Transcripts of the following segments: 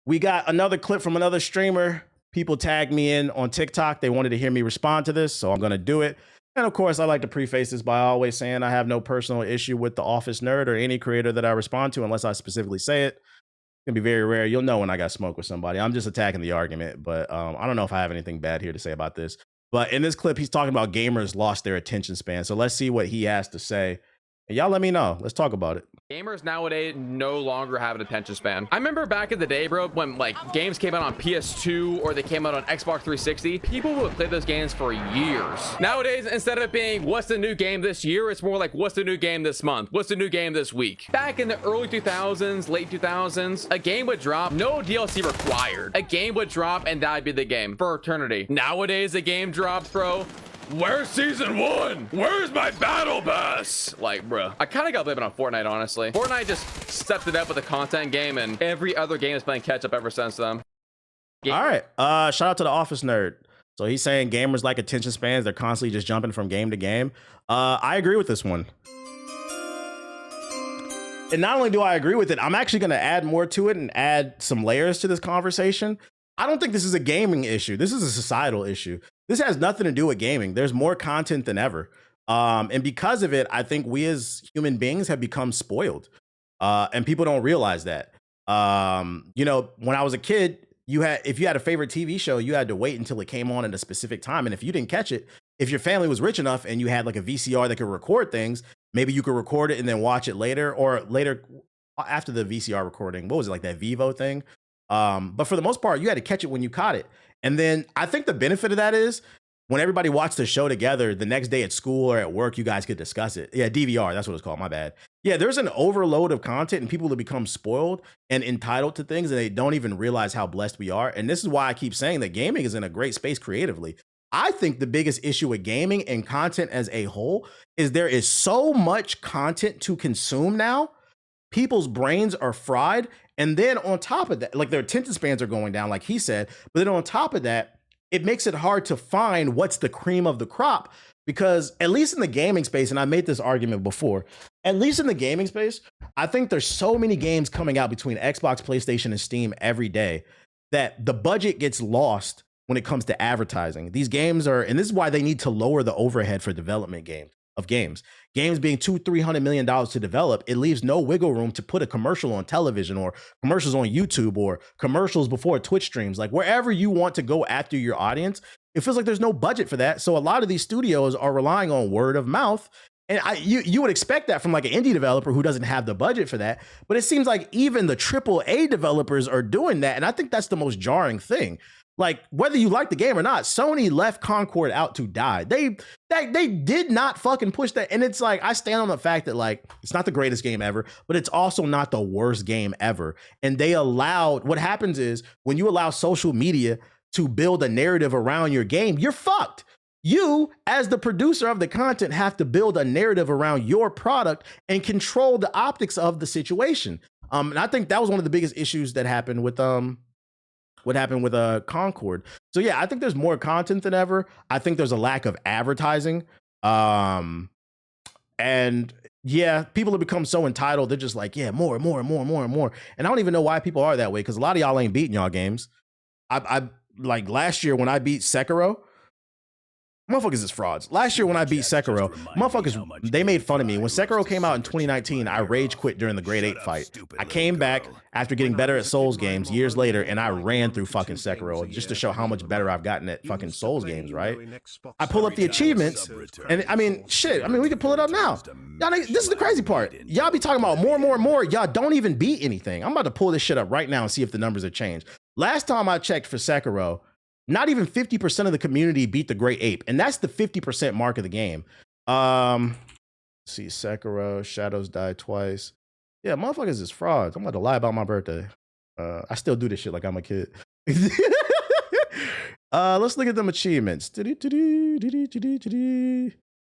We got another clip from another streamer. People tagged me in on TikTok. They wanted to hear me respond to this, so I'm going to do it. And of course, I like to preface this by always saying I have no personal issue with the Office Nerd or any creator that I respond to unless I specifically say it. It's going to be very rare. You'll know when I got smoke with somebody. I'm just attacking the argument, but I don't know if I have anything bad here to say about this. But in this clip, he's talking about gamers lost their attention span. So let's see what he has to say. And y'all let me know. Let's talk about it. Gamers nowadays no longer have an attention span. I remember back in the day, bro, when like games came out on PS2 or they came out on Xbox 360, people would play those games for years. Nowadays, instead of it being what's the new game this year, it's more like what's the new game this month? What's the new game this week? Back in the early 2000s, late 2000s, a game would drop, no DLC required. A game would drop and that'd be the game for eternity. Nowadays, a game drops, bro. Where's season 1? Where's my battle pass? Like, bro, I kind of got living on Fortnite, honestly. Fortnite just stepped it up with a content game, and every other game is playing catch up ever since then. All right. Shout out to the Office Nerd. So he's saying gamers like attention spans. They're constantly just jumping from game to game. I agree with this one. And not only do I agree with it, I'm actually going to add more to it and add some layers to this conversation. I don't think this is a gaming issue. This is a societal issue. This has nothing to do with gaming. There's more content than ever. And because of it, I think we as human beings have become spoiled. And people don't realize that. You know, when I was a kid, if you had a favorite TV show, you had to wait until it came on at a specific time. And if you didn't catch it, if your family was rich enough and you had like a VCR that could record things, maybe you could record it and then watch it later, or later after the VCR recording. What was it, like that Vivo thing? But for the most part, you had to catch it when you caught it. And then I think the benefit of that is when everybody watched the show together, the next day at school or at work, you guys could discuss it. Yeah, DVR, that's what it's called. My bad. Yeah, there's an overload of content and people have become spoiled and entitled to things and they don't even realize how blessed we are. And this is why I keep saying that gaming is in a great space creatively. I think the biggest issue with gaming and content as a whole is there is so much content to consume now. People's brains are fried. And then on top of that, like their attention spans are going down, like he said, but then on top of that, it makes it hard to find what's the cream of the crop, because at least in the gaming space, and I made this argument before, at least in the gaming space, I think there's so many games coming out between Xbox, PlayStation, and Steam every day that the budget gets lost when it comes to advertising. These games are, and this is why they need to lower the overhead for development games. Games being $200-300 million to develop, it leaves no wiggle room to put a commercial on television or commercials on YouTube or commercials before Twitch streams. Like wherever you want to go after your audience, it feels like there's no budget for that. So a lot of these studios are relying on word of mouth. And you would expect that from like an indie developer who doesn't have the budget for that. But it seems like even the AAA developers are doing that. And I think that's the most jarring thing. Like whether you like the game or not, Sony left Concord out to die. They did not fucking push that. And it's like, I stand on the fact that like, it's not the greatest game ever, but it's also not the worst game ever. And they allowed, what happens is when you allow social media to build a narrative around your game, you're fucked. You, as the producer of the content, have to build a narrative around your product and control the optics of the situation. And I think that was one of the biggest issues that happened with what happened with Concord. So yeah, I think there's more content than ever. I think there's a lack of advertising. And yeah, people have become so entitled. They're just like, yeah, more. And I don't even know why people are that way, because a lot of y'all ain't beating y'all games. I like last year when I beat Sekiro, motherfuckers is frauds. Last year when I beat Sekiro, motherfuckers, they made fun of me. When Sekiro came out in 2019, I rage quit during the grade 8 fight. I came back after getting better at Souls games years later, and I ran through fucking Sekiro just to show how much better I've gotten at fucking Souls games, right? I pull up the achievements, and I mean, shit, I mean, we can pull it up now. Y'all, this is the crazy part. Y'all be talking about more. Y'all don't even beat anything. I'm about to pull this shit up right now and see if the numbers have changed. Last time I checked for Sekiro, not even 50% of the community beat the Great Ape, and that's the 50% mark of the game. Let's see, Sekiro, Shadows Die Twice. Yeah, motherfuckers is frauds. I'm about to lie about my birthday. I still do this shit like I'm a kid. Let's look at them achievements.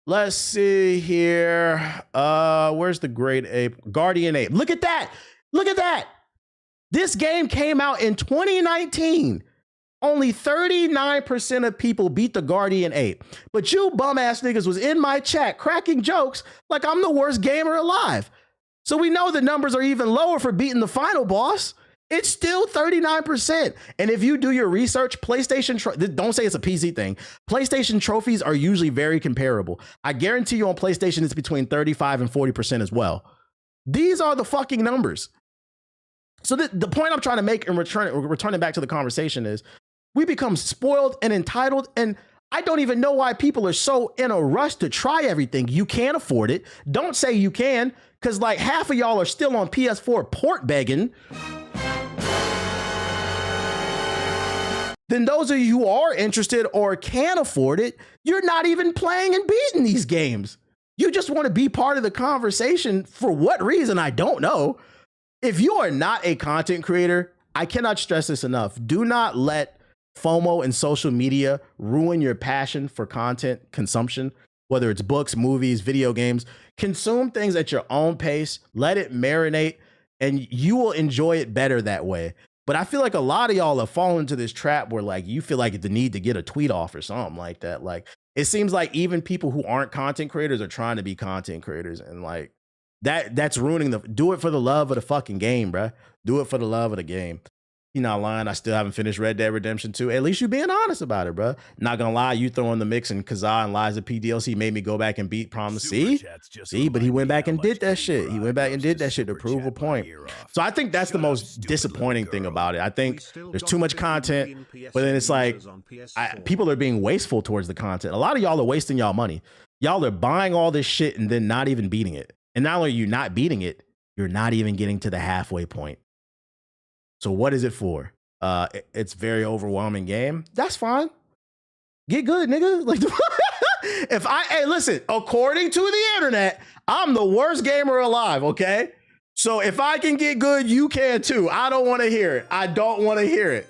Let's see here. Where's the Great Ape? Guardian Ape. Look at that. Look at that. This game came out in 2019. Only 39% of people beat the Guardian Ape. But you bum ass niggas was in my chat cracking jokes like I'm the worst gamer alive. So we know the numbers are even lower for beating the final boss. It's still 39%. And if you do your research, PlayStation, don't say it's a PC thing. PlayStation trophies are usually very comparable. I guarantee you on PlayStation, it's between 35 and 40% as well. These are the fucking numbers. So the point I'm trying to make and returning back to the conversation is we become spoiled and entitled, and I don't even know why people are so in a rush to try everything. You can't afford it. Don't say you can, because like half of y'all are still on PS4 port begging. Then those of you who are interested or can afford it, you're not even playing and beating these games. You just want to be part of the conversation. For what reason, I don't know. If you are not a content creator, I cannot stress this enough. Do not let FOMO and social media ruin your passion for content consumption, whether it's books, movies, video games. Consume things at your own pace, let it marinate, and you will enjoy it better that way. But I feel like a lot of y'all have fallen into this trap where like you feel like the need to get a tweet off or something like that. Like it seems like even people who aren't content creators are trying to be content creators, and like that's ruining do it for the love of the fucking game, bruh. Do it for the love of the game. You're not lying. I still haven't finished Red Dead Redemption 2. At least you being honest about it, bro. Not gonna lie, you throwing the mix and Kazaa and Liza P DLC made me go back and beat Promise. See, but he went back and did that shit. He went back and did that shit to prove a point. So I think that's the most disappointing thing about it. I think there's too much content, but then it's like people are being wasteful towards the content. A lot of y'all are wasting y'all money. Y'all are buying all this shit and then not even beating it. And not only are you not beating it, you're not even getting to the halfway point. So what is it for? It's very overwhelming game. That's fine. Get good, nigga. Like, hey, listen, according to the internet, I'm the worst gamer alive, okay? So if I can get good, you can too. I don't want to hear it. I don't want to hear it.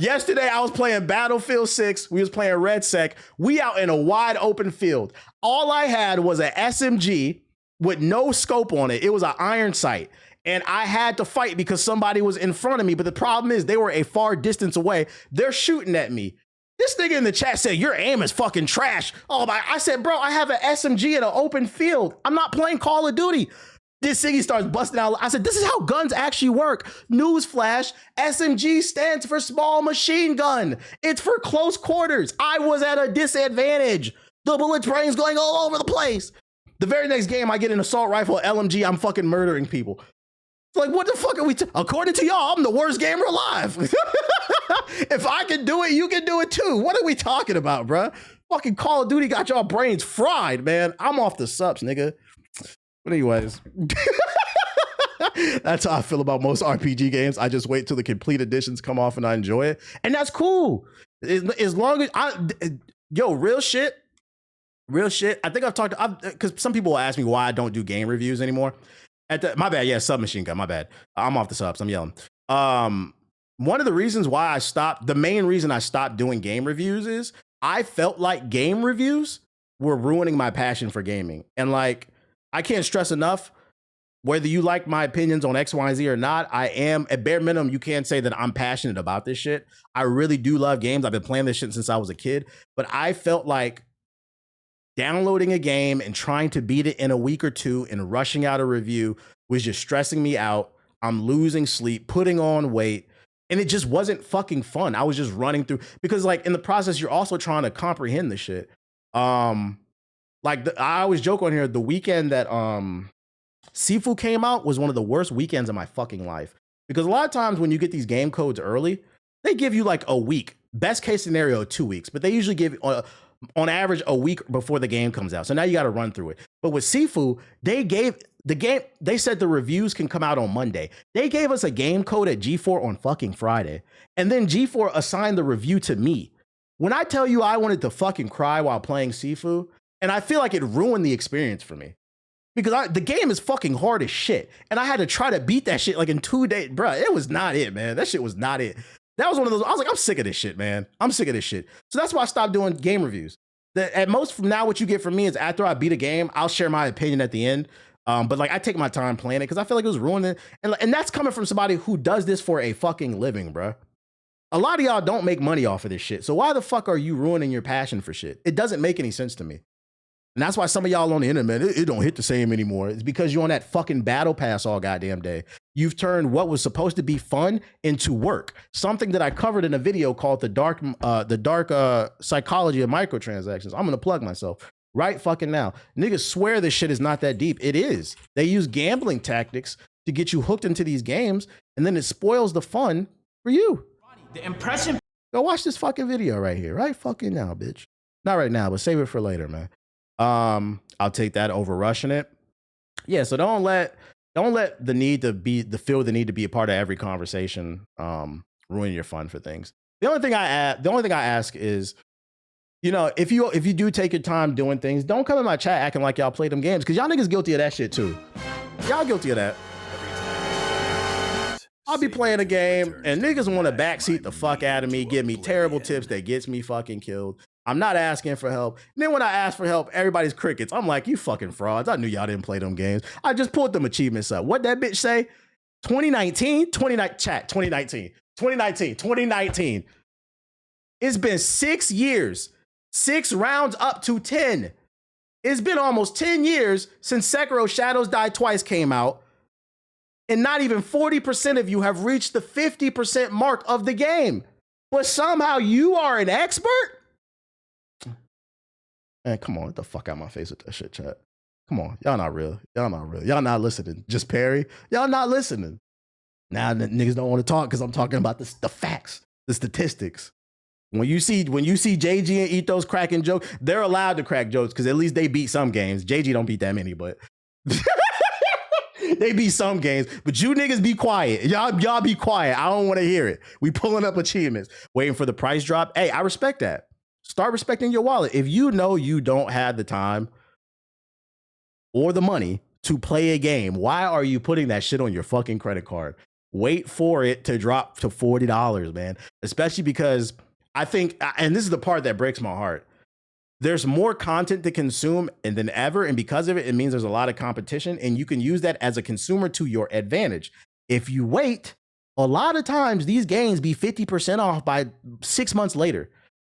Yesterday, I was playing Battlefield 6. We was playing Red Sec. We out in a wide open field. All I had was an SMG with no scope on it. It was an iron sight. And I had to fight because somebody was in front of me. But the problem is they were a far distance away. They're shooting at me. This nigga in the chat said, your aim is fucking trash. Oh my, I said, bro, I have an SMG in an open field. I'm not playing Call of Duty. This Siggy starts busting out. I said, this is how guns actually work. Newsflash, SMG stands for small machine gun. It's for close quarters. I was at a disadvantage. The bullet train's going all over the place. The very next game, I get an assault rifle, LMG, I'm fucking murdering people. Like, what the fuck are we? According to y'all, I'm the worst gamer alive. If I can do it, you can do it too. What are we talking about, bruh? Fucking Call of Duty got y'all brains fried, man. I'm off the subs, nigga. But anyways, that's how I feel about most RPG games. I just wait till the complete editions come off and I enjoy it. And that's cool. As long as real shit. I think I've talked, because some people will ask me why I don't do game reviews anymore. My bad, yeah, Submachine Gun, my bad. I'm off the subs, I'm yelling. One of the reasons why the main reason I stopped doing game reviews is I felt like game reviews were ruining my passion for gaming. And like, I can't stress enough, whether you like my opinions on X, Y, and Z or not, I am, at bare minimum, you can't say that I'm passionate about this shit. I really do love games. I've been playing this shit since I was a kid, but I felt like downloading a game and trying to beat it in a week or two and rushing out a review was just stressing me out. I'm losing sleep, putting on weight, and it just wasn't fucking fun. I was just running through, because like in the process, you're also trying to comprehend the shit. I always joke on here, the weekend that Sifu came out was one of the worst weekends of my fucking life. Because a lot of times when you get these game codes early, they give you like a week. Best case scenario, 2 weeks, but they usually give on average a week before the game comes out. So now you got to run through it. But with Sifu, they said the reviews can come out on Monday. They gave us a game code at G4 on fucking Friday. And then G4 assigned the review to me. When I tell you I wanted to fucking cry while playing Sifu, and I feel like it ruined the experience for me. Because the game is fucking hard as shit. And I had to try to beat that shit like in 2 days. Bruh, it was not it, man. That shit was not it. That was one of those, I was like, I'm sick of this shit, man. I'm sick of this shit. So that's why I stopped doing game reviews. At most from now, what you get from me is after I beat a game, I'll share my opinion at the end. But like I take my time playing it because I feel like it was ruining. And that's coming from somebody who does this for a fucking living, bro. A lot of y'all don't make money off of this shit. So why the fuck are you ruining your passion for shit? It doesn't make any sense to me. And that's why some of y'all on the internet, it don't hit the same anymore. It's because you're on that fucking battle pass all goddamn day. You've turned what was supposed to be fun into work. Something that I covered in a video called the dark psychology of microtransactions. I'm gonna plug myself right fucking now. Niggas swear this shit is not that deep. It is. They use gambling tactics to get you hooked into these games, and then it spoils the fun for you. The impression. Go watch this fucking video right here, right fucking now, bitch. Not right now, but save it for later, man. I'll take that over rushing it. Yeah, so don't let the need to be feel the need to be a part of every conversation ruin your fun for things. The only thing I ask is, you know, if you do take your time doing things, don't come in my chat acting like y'all play them games, because y'all niggas guilty of that shit too. Y'all guilty of that. I'll be playing a game and niggas want to backseat the fuck out of me, give me terrible tips that gets me fucking killed. I'm not asking for help. And then when I ask for help, everybody's crickets. I'm like, you fucking frauds. I knew y'all didn't play them games. I just pulled them achievements up. What that bitch say? 2019? 2019. It's been 6 years. 6 rounds up to 10. It's been almost 10 years since Sekiro Shadows Die Twice came out. And not even 40% of you have reached the 50% mark of the game. But somehow you are an expert? Man, come on, get the fuck out of my face with that shit, chat. Come on, y'all not real. Y'all not listening. Just Perry, y'all not listening. Now niggas don't want to talk because I'm talking about the facts, the statistics. When you see JG and Ethos cracking jokes, they're allowed to crack jokes because at least they beat some games. JG don't beat that many, but they beat some games. But you niggas be quiet. Y'all be quiet. I don't want to hear it. We pulling up achievements, waiting for the price drop. Hey, I respect that. Start respecting your wallet. If you know you don't have the time or the money to play a game, why are you putting that shit on your fucking credit card? Wait for it to drop to $40, man. Especially because I think, and this is the part that breaks my heart, there's more content to consume than ever. And because of it, it means there's a lot of competition, and you can use that as a consumer to your advantage. If you wait, a lot of times these games be 50% off by 6 months later.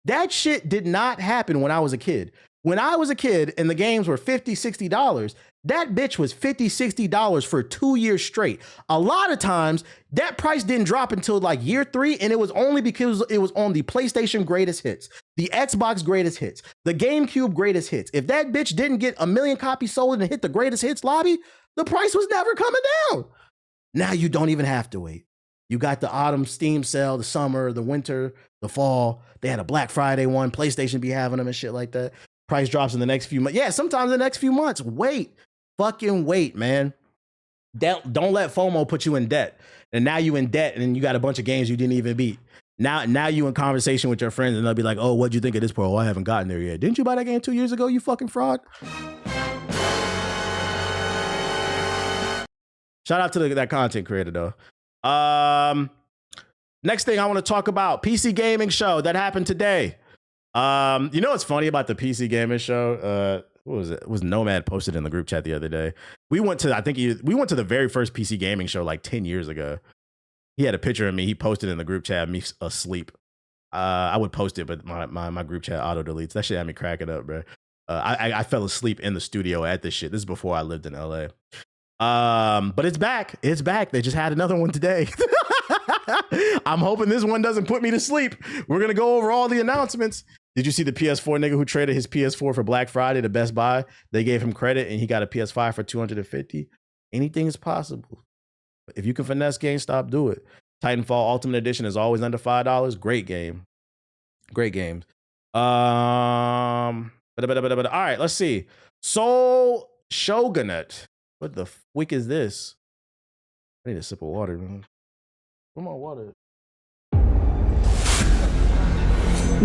That shit did not happen when I was a kid. When I was a kid and the games were $50, $60, that bitch was $50, $60 for 2 years straight. A lot of times that price didn't drop until like year 3, and it was only because it was on the PlayStation greatest hits, the Xbox greatest hits, the GameCube greatest hits. If that bitch didn't get 1 million copies sold and hit the greatest hits lobby, the price was never coming down. Now you don't even have to wait. You got the autumn Steam sale, the summer, the winter, the fall. They had a Black Friday one. PlayStation be having them and shit like that. Price drops in the next few months. Yeah, sometimes in the next few months. Wait. Fucking wait, man. Don't let FOMO put you in debt. And now you in debt and you got a bunch of games you didn't even beat. Now you in conversation with your friends and they'll be like, oh, what'd you think of this pro? Oh, I haven't gotten there yet. Didn't you buy that game 2 years ago, you fucking fraud? Shout out to that content creator, though. Next thing I want to talk about, PC gaming show that happened today. You know what's funny about the PC gaming show? What was it? It was Nomad posted in the group chat the other day. We went to the very first PC gaming show like 10 years ago. He had a picture of me. He posted in the group chat, me asleep. I would post it, but my group chat auto deletes. That shit had me cracking up, bro. I fell asleep in the studio at this shit. This is before I lived in LA. But it's back. It's back. They just had another one today. I'm hoping this one doesn't put me to sleep. We're gonna go over all the announcements. Did you see the PS4 nigga who traded his PS4 for Black Friday to Best Buy? They gave him credit and he got a PS5 for $250. Anything is possible. If you can finesse GameStop, do it. Titanfall Ultimate Edition is always under $5. Great game. Great games. All right, let's see. Soul Shogunate. What the fuck is this? I need a sip of water, man. Come on, water.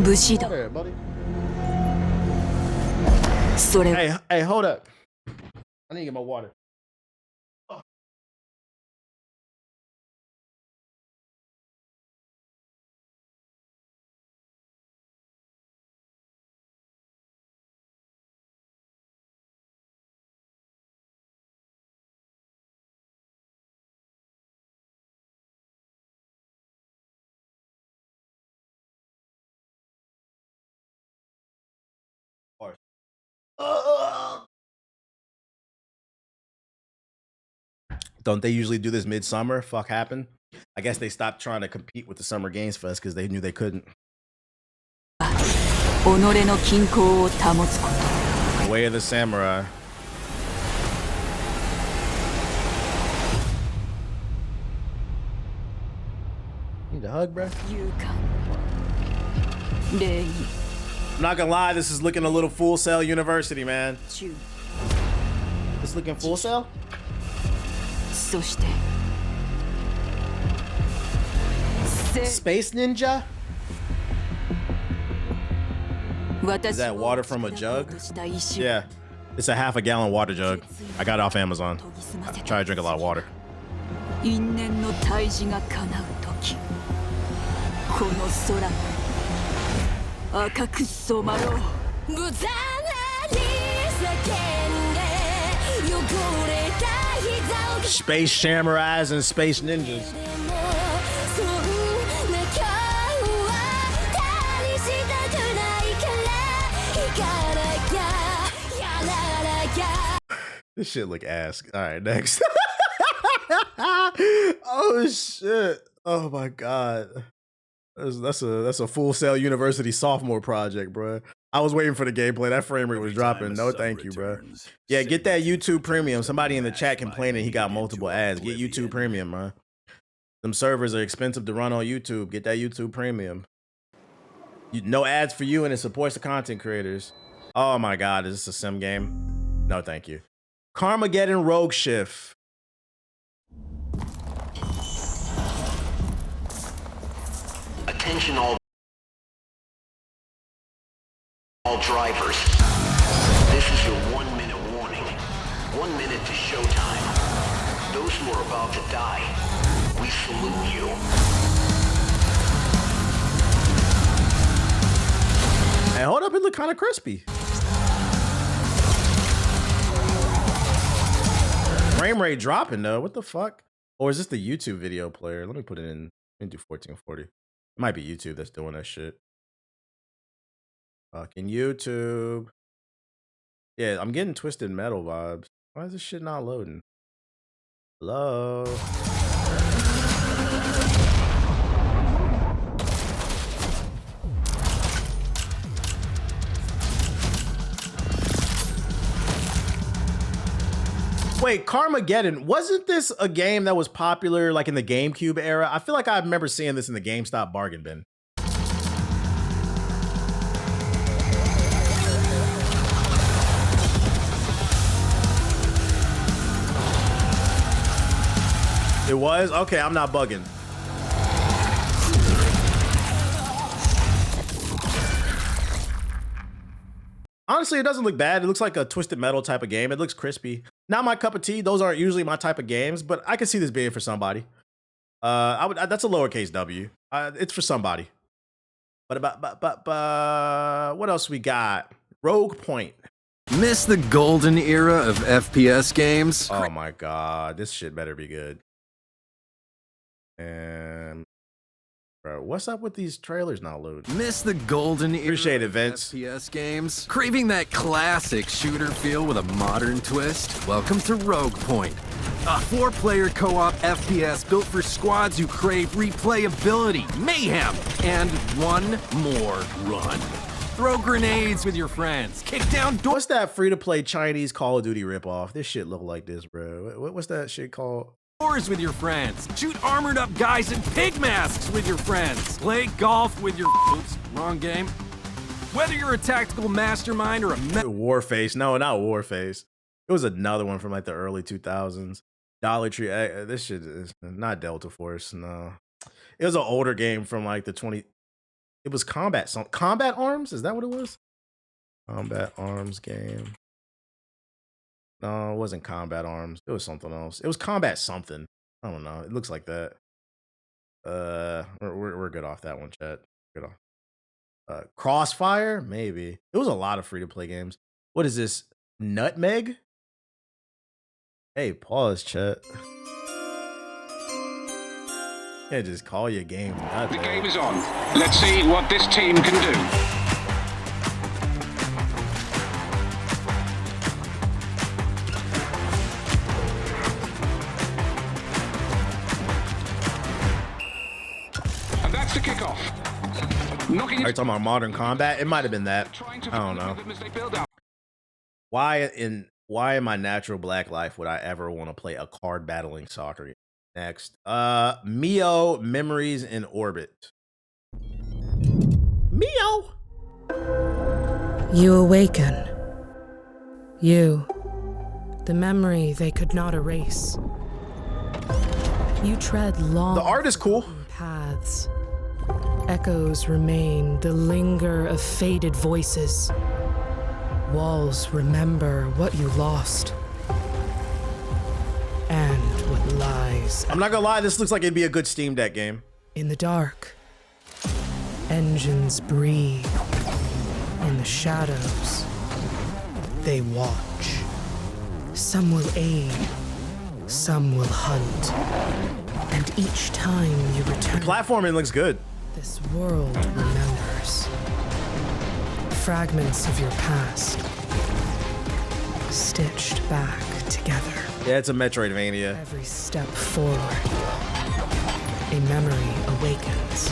Bushido. Water, buddy. Hey, hold up. I need to get my water. Oh. Don't they usually do this midsummer? Fuck happened. I guess they stopped trying to compete with the Summer Games Fest because they knew they couldn't. 己の均衡を保つこと Way of the Samurai. Need a hug, bro? 勇敢礼儀 I'm not gonna lie, this is looking a little Full Sail University, man. 忠 It's looking Full Sail? そして Space Ninja? 私 Is that を water from a 打 jug? とした意志を Yeah. It's a half a gallon water jug. I got it off Amazon. 研ぎ澄ま I せ try to た drink a lot of water. 因縁の大事が叶う時この空が赤く染まろう無残なに叫んで汚れた膝を Space Samurais and Space Ninjas. そんな今日は大したくないから行かなきゃやらなきゃ This shit look ass. All right, next. Oh shit. Oh my god. That's a Full Sail University sophomore project, bro. I was waiting for the gameplay. That frame rate was dropping. No, thank you, bro. Yeah, get that YouTube Premium. Somebody in the chat complaining he got multiple ads. Get YouTube Premium, man. Them servers are expensive to run on YouTube. Get that YouTube Premium. No ads for you, and it supports the content creators. Oh my god, is this a sim game? No, thank you. Carmageddon Rogue Shift. Attention all drivers. This is your 1 minute warning. 1 minute to showtime. Those who are about to die, we salute you. Hey, hold up, it look kind of crispy. Frame rate dropping though. What the fuck? Or is this the YouTube video player? Let me put it in. Let me do 1440. It might be YouTube that's doing that shit. Fucking YouTube. Yeah, I'm getting Twisted Metal vibes. Why is this shit not loading? Hello? Wait, Carmageddon, wasn't this a game that was popular like in the GameCube era? I feel like I remember seeing this in the GameStop bargain bin. It was? Okay, I'm not bugging. Honestly, it doesn't look bad. It looks like a Twisted Metal type of game. It looks crispy. Not my cup of tea. Those aren't usually my type of games, but I can see this being for somebody. That's a lowercase W. It's for somebody. But what else we got? Rogue Point. Miss the golden era of FPS games? Oh my god, this shit better be good. And bro, what's up with these trailers not loading? Miss the golden era Appreciate it, of Vince. FPS games? Craving that classic shooter feel with a modern twist? Welcome to Rogue Point. A 4-player co-op FPS built for squads who crave replayability, mayhem, and one more run. Throw grenades with your friends. Kick down doors. What's that free-to-play Chinese Call of Duty ripoff? This shit look like this, bro. What's that shit called? With your friends. Shoot armored up guys in pig masks with your friends. Play golf with your... Oops, wrong game. Whether you're a tactical mastermind or a... Warface. No, not Warface. It was another one from like the early 2000s. Dollar Tree. This shit is not Delta Force. No. It was an older game from like the 20... It was Combat Arms? Is that what it was? Combat Arms game. No, it wasn't Combat Arms. It was something else. It was Combat something. I don't know. It looks like that. We're good off that one, chat. Good off. Crossfire? Maybe. It was a lot of free-to-play games. What is this? Nutmeg? Hey, pause, chat. Can't just call your game Nutmeg. The game is on. Let's see what this team can do. That's the kickoff. Knocking Are you it. talking about Modern Combat? It might have been that. Trying to I don't know. as they build up. Why in my natural black life would I ever want to play a card battling soccer game? Next. Mio Memories in Orbit. Mio. You awaken. You, the memory they could not erase. You tread long The art is cool. paths. Echoes remain, the linger of faded voices. Walls remember what you lost. And what lies I'm not gonna lie, this looks like it'd be a good Steam Deck game. in the dark. Engines breathe. In the shadows, they watch. Some will aid, some will hunt. And each time you return, Platforming looks good. this world remembers. Fragments of your past, stitched back together. Yeah, it's a Metroidvania. Every step forward, a memory awakens.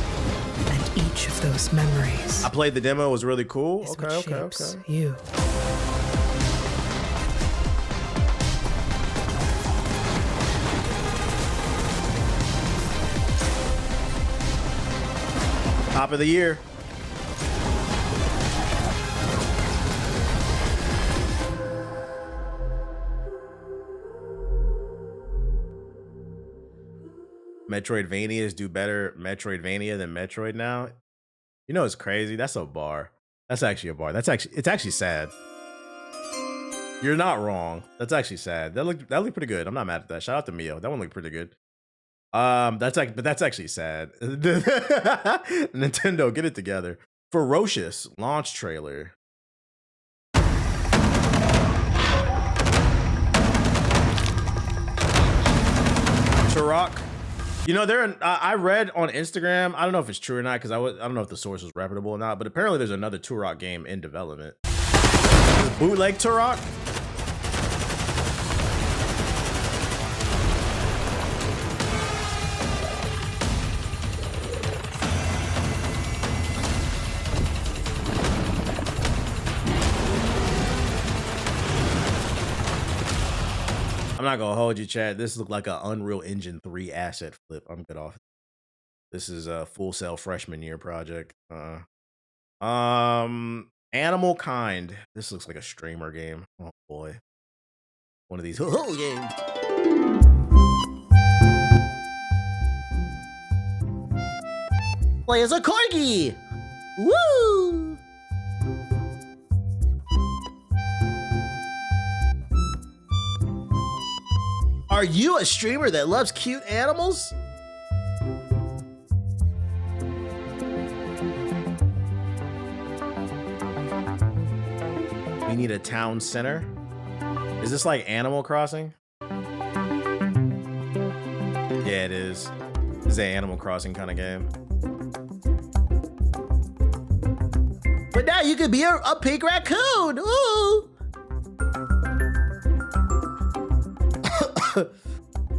And each of those memories I played the demo, it was really cool. is Okay, what okay, shapes okay. you. Top of the year. Metroidvanias do better Metroidvania than Metroid now. You know it's crazy. That's a bar. That's actually a bar. It's actually sad. You're not wrong. That's actually sad. That looked pretty good. I'm not mad at that. Shout out to Mio. That one looked pretty good. But that's actually sad. Nintendo, get it together. Ferocious launch trailer. Turok. You know, I read on Instagram, I don't know if it's true or not, because I don't know if the source was reputable or not, but apparently there's another Turok game in development. Bootleg Turok? I'm not gonna hold you, Chad. This looked like an Unreal Engine 3 asset flip. I'm good off. This is a Full Sail freshman year project. Animal Kind. This looks like a streamer game. Oh boy. One of these games. Play as a corgi. Woo! Are you a streamer that loves cute animals? We need a town center. Is this like Animal Crossing? Yeah, it is. This is an Animal Crossing kind of game. But now you could be a pink raccoon. Ooh.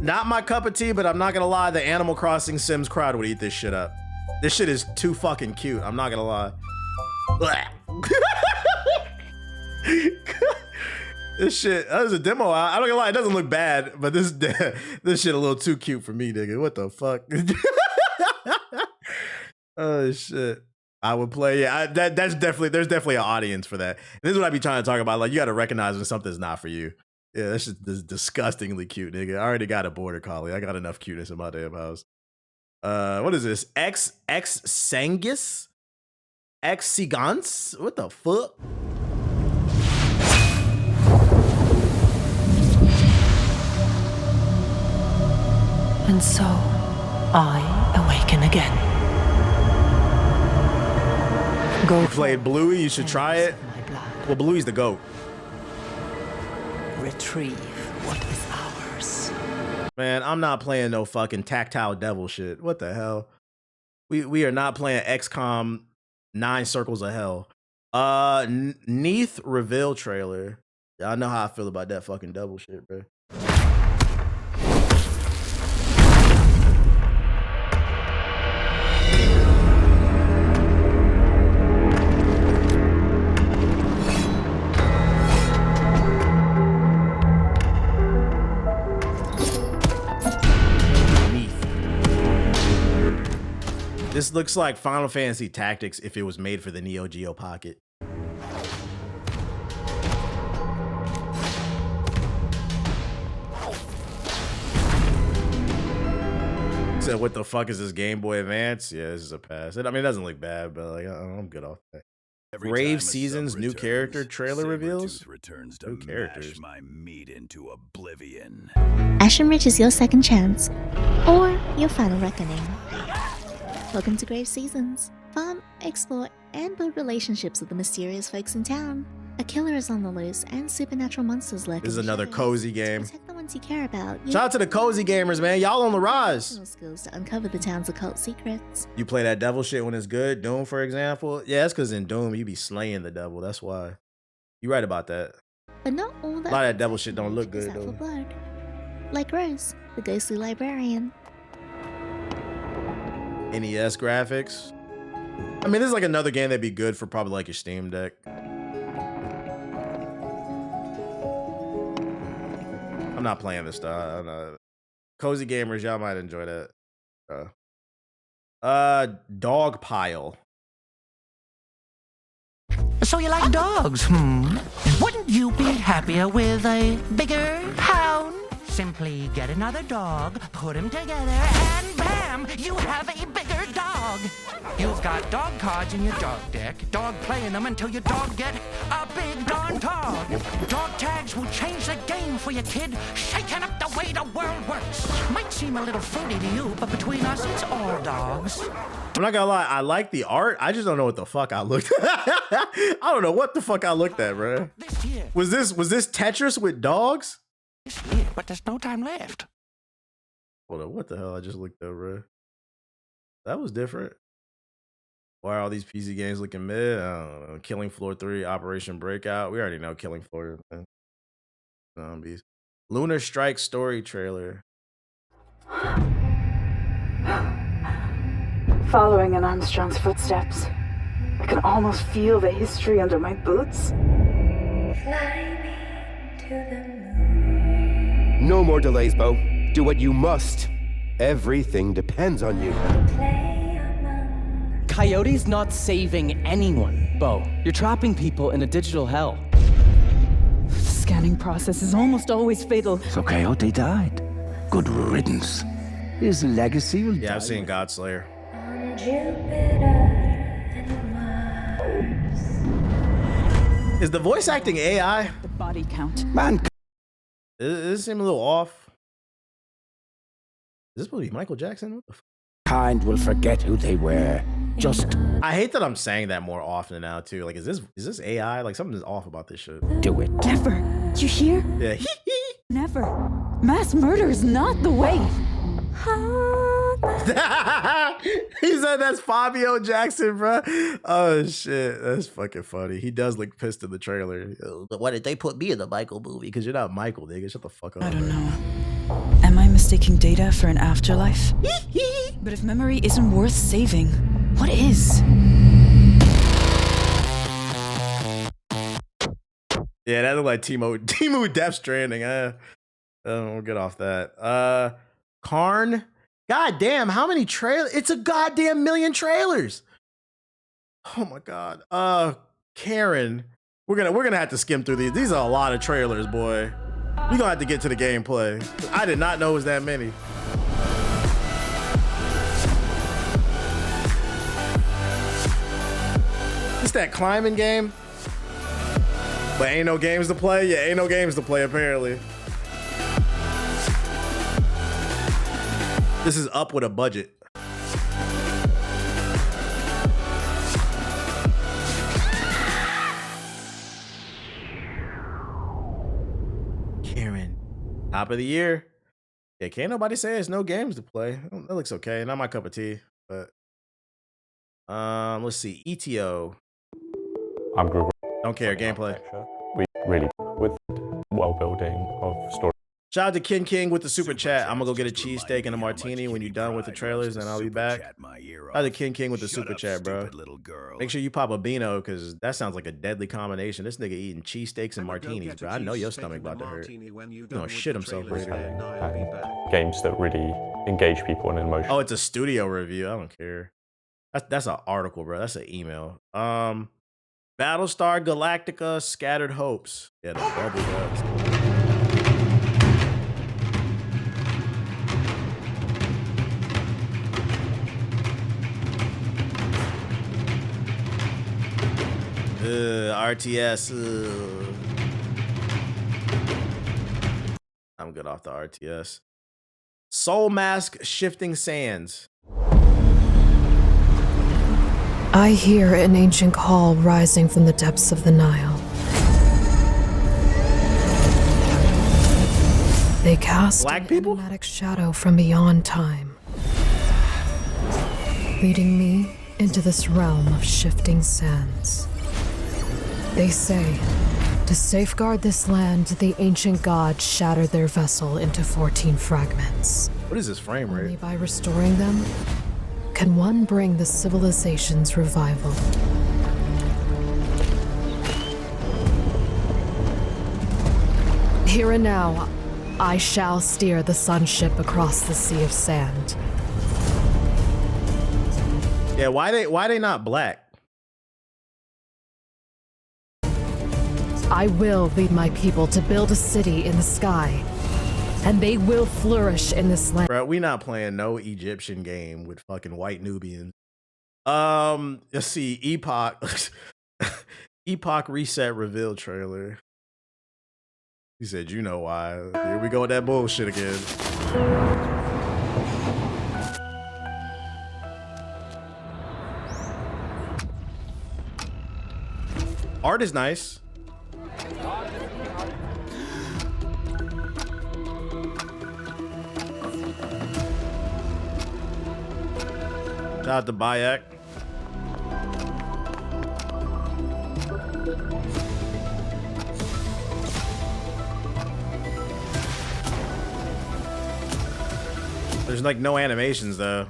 Not my cup of tea, but I'm not gonna lie, the Animal Crossing Sims crowd would eat this shit up. This shit is too fucking cute. I'm not gonna lie. This shit, that was a demo. I don't gonna lie, it doesn't look bad, but this shit a little too cute for me, nigga. What the fuck? Oh shit. I would play. Yeah, there's definitely an audience for that. And this is what I be trying to talk about. Like, you got to recognize when something's not for you. Yeah, that's just disgustingly cute, nigga. I already got a border collie. I got enough cuteness in my damn house. What is this? X Sangus? X Sigans? What the fuck? And so, I awaken again. Go You played Bluey, you should try it. my blood. Well, Bluey's the GOAT. Retrieve what is ours. Man, I'm not playing no fucking tactile devil shit. What the hell? We are not playing XCOM 9 Circles of Hell. Neath reveal trailer. Y'all know how I feel about that fucking devil shit, bro. This looks like Final Fantasy Tactics if it was made for the Neo Geo Pocket. So what the fuck is this Game Boy Advance? Yeah, this is a pass. I mean, it doesn't look bad, but like I'm good off that. Grave Seasons new character trailer reveals. New characters. My meat into oblivion. Ashen Ridge is your second chance, or your final reckoning. Welcome to Grave Seasons. Farm, explore, and build relationships with the mysterious folks in town. A killer is on the loose, and supernatural monsters lurk. This is another cozy game. Protect the ones you care about. Shout out to the cozy gamers, man. Y'all on the rise. Skills to uncover the town's occult secrets. You play that devil shit when it's good. Doom, for example. Yeah, that's because in Doom you be slaying the devil. That's why. You right about that. But not all that. A lot of that devil shit don't look good For though. blood. Like Rose, the ghostly librarian. NES graphics. I mean, this is like another game that'd be good for probably like your Steam Deck. I'm not playing this stuff. I don't know. Cozy gamers, y'all might enjoy that. Dog pile. So you like dogs, Wouldn't you be happier with a bigger hound? Simply get another dog, put them together, and bam! You have a bigger dog! You've got dog cards in your dog deck, dog playing them until your dog get a big darn dog. Dog tags will change the game for your kid, shaking up the way the world works. Might seem a little fruity to you, but between us, it's all dogs. I'm not gonna lie, I like the art. I just don't know what the fuck I looked at. I don't know what the fuck I looked at, bro. Was this Tetris with dogs? But there's no time left. Hold on, what the hell I just looked at, bro? That was different. Why are all these PC games looking mid? I don't know. Killing Floor 3, Operation Breakout. We already know Killing Floor. Zombies. Lunar Strike story trailer. Following in Armstrong's footsteps, I can almost feel the history under my boots. No more delays, Bo. Do what you must. Everything depends on you. Coyote's not saving anyone, Bo. You're trapping people in a digital hell. The scanning process is almost always fatal. So Coyote died. Good riddance. His legacy will Yeah, I've seen Godslayer. Is the voice acting AI? The body count. Man, Does this seem a little off? Is this supposed to be Michael Jackson? What the fuck? kind will forget who they were. Just I hate that I'm saying that more often now too. Like, is this AI? Like, something is off about this shit. do it. Never. You hear? Yeah. Never. Mass murder is not the way. He said that's Fabio Jackson, bro. Oh shit, that's fucking funny. He does look pissed in the trailer. Why did they put me in the Michael movie? Because you're not Michael, nigga. Shut the fuck up. I don't know. Am I mistaking data for an afterlife? But if memory isn't worth saving, what is? Yeah, that looked like Timo Death Stranding. We'll get off that. Karn. God damn, how many trailers? It's a goddamn million trailers. Oh my god. Karen. We're gonna have to skim through these. These are a lot of trailers, boy. We're gonna have to get to the gameplay. I did not know it was that many. It's that climbing game. But ain't no games to play? Yeah, ain't no games to play, apparently. This is up with a budget. Karen. Top of the year. Yeah, can't nobody say there's no games to play. That looks okay. Not my cup of tea, but let's see. ETO. I'm Google. Don't care. Gameplay. We really with well building of story. Shout out to Ken King with the super chat. I'm gonna go get a cheesesteak and a martini when you're done with the trailers, and I'll be back. Shout out to Ken King with the super chat, bro. Make sure you pop a Beano, because that sounds like a deadly combination. This nigga eating cheesesteaks and martinis, bro. I know your stomach about to hurt. He's gonna shit himself later. Games that really engage people in an emotion. Oh, it's a studio review. I don't care. That's an article, bro. That's an email. Battlestar Galactica Scattered Hopes. Yeah, the bubble does. RTS. I'm good off the RTS. Soul Mask Shifting Sands. I hear an ancient call rising from the depths of the Nile. They cast Black an people? enigmatic shadow from beyond time, leading me into this realm of shifting sands. They say, to safeguard this land, the ancient gods shattered their vessel into 14 fragments. What is this frame rate? Only by restoring them can one bring the civilization's revival. Here and now, I shall steer the sun ship across the sea of sand. Yeah, why they not black? I will lead my people to build a city in the sky, and they will flourish in this land. Bro, we not playing no Egyptian game with fucking white Nubians. Let's see, Epoch Reset Reveal trailer. He said, you know why. Here we go with that bullshit again. Art is nice. Shout out to Bayek. There's like no animations though.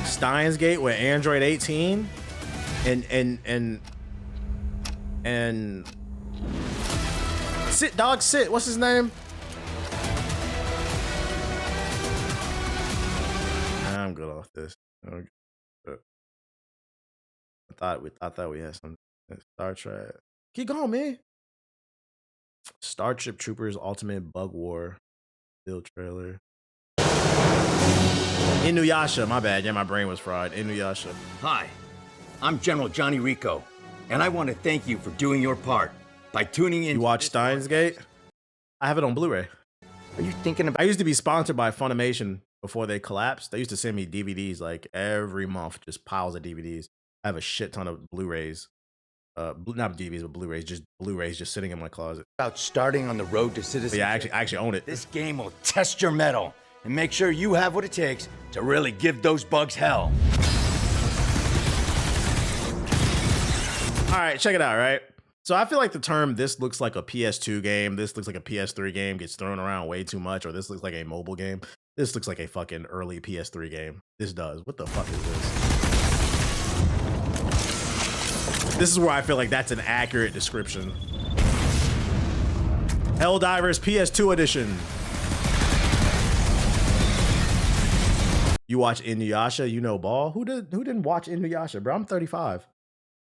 Steins Gate with Android 18 and sit dog sit. What's his name? I'm good off this. Okay. I thought we had some Star Trek. Keep going, man. Starship Troopers Ultimate Bug War build trailer. Inuyasha, my bad. Yeah, my brain was fried. Inuyasha. Hi, I'm General Johnny Rico, and I want to thank you for doing your part by tuning in. You watch Steins Gate? I have it on Blu-ray. Are you thinking about? I used to be sponsored by Funimation before they collapsed. They used to send me DVDs like every month, just piles of DVDs. I have a shit ton of Blu-rays. Not DVDs, but Blu-rays, just Blu-rays just sitting in my closet. About starting on the road to citizenship. Yeah, I actually own it. This game will test your mettle and make sure you have what it takes to really give those bugs hell. All right, check it out, right? So I feel like the term "this looks like a PS2 game," "this looks like a PS3 game" gets thrown around way too much, or "this looks like a mobile game." This looks like a fucking early PS3 game. This does. What the fuck is this? This is where I feel like that's an accurate description. Helldivers PS2 edition. You watch Inuyasha, you know ball. Who didn't watch Inuyasha, bro? I'm 35.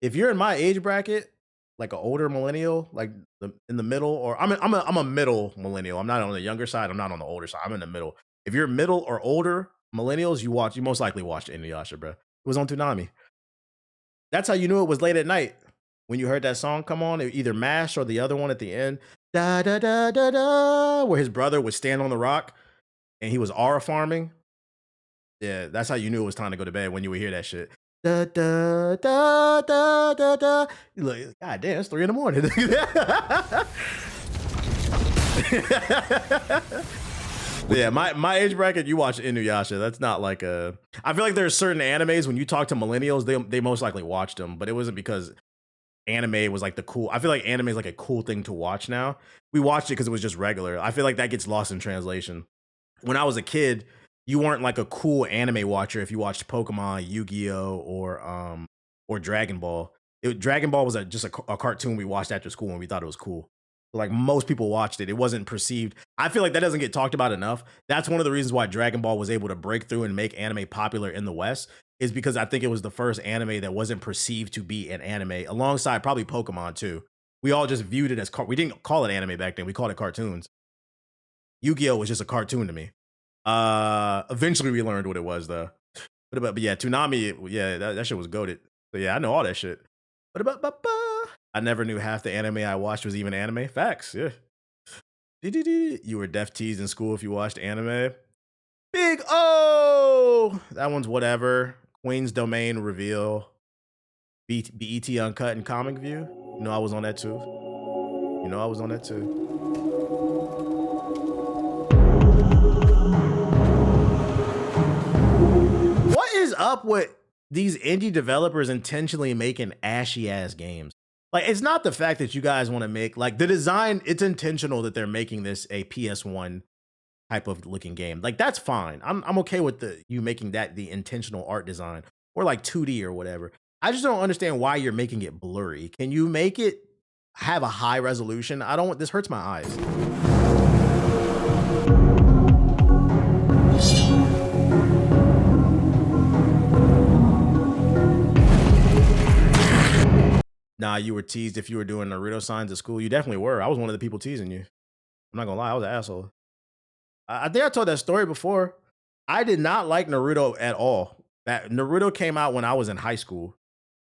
If you're in my age bracket, like an older millennial, like in the middle, or I'm a middle millennial. I'm not on the younger side. I'm not on the older side. I'm in the middle. If you're middle or older millennials, you most likely watched Inuyasha, bro. It was on Toonami. That's how you knew it was late at night when you heard that song come on. Either MASH or the other one at the end, da da da da da, where his brother would stand on the rock and he was aura farming. Yeah, that's how you knew it was time to go to bed, when you would hear that shit. Da da da da da da. You look, God damn, it's 3 a.m. Yeah, my age bracket, you watch Inuyasha. That's not like a. I feel like there's certain animes when you talk to millennials, they most likely watched them, but it wasn't because anime was like the cool. I feel like anime is like a cool thing to watch now. We watched it because it was just regular. I feel like that gets lost in translation. When I was a kid, you weren't like a cool anime watcher if you watched Pokemon, Yu-Gi-Oh, or or Dragon Ball. Dragon Ball was just a cartoon we watched after school and we thought it was cool. Like most people watched it. It wasn't perceived. I feel like that doesn't get talked about enough. That's one of the reasons why Dragon Ball was able to break through and make anime popular in the West, is because I think it was the first anime that wasn't perceived to be an anime, alongside probably Pokemon too. We all just viewed it as we didn't call it anime back then. We called it cartoons. Yu-Gi-Oh was just a cartoon to me. Eventually we learned what it was though. But yeah, Toonami, yeah, that shit was goated. So yeah, I know all that shit. I never knew half the anime I watched was even anime. Facts, yeah. You were deaf teased in school if you watched anime. Big O! That one's whatever. Queen's Domain reveal. BET Uncut and Comic View. You know I was on that too. You know I was on that too. What is up with these indie developers intentionally making ashy ass games? Like, it's not the fact that you guys want to make, like, the design, it's intentional that they're making this a PS1 type of looking game. Like, that's fine. I'm okay with you making that the intentional art design, or like 2D or whatever. I just don't understand why you're making it blurry. Can you make it have a high resolution? This hurts my eyes. Nah, you were teased if you were doing Naruto signs at school. You definitely were. I was one of the people teasing you. I'm not gonna lie, I was an asshole. I think I told that story before. I did not like Naruto at all. That Naruto came out when I was in high school,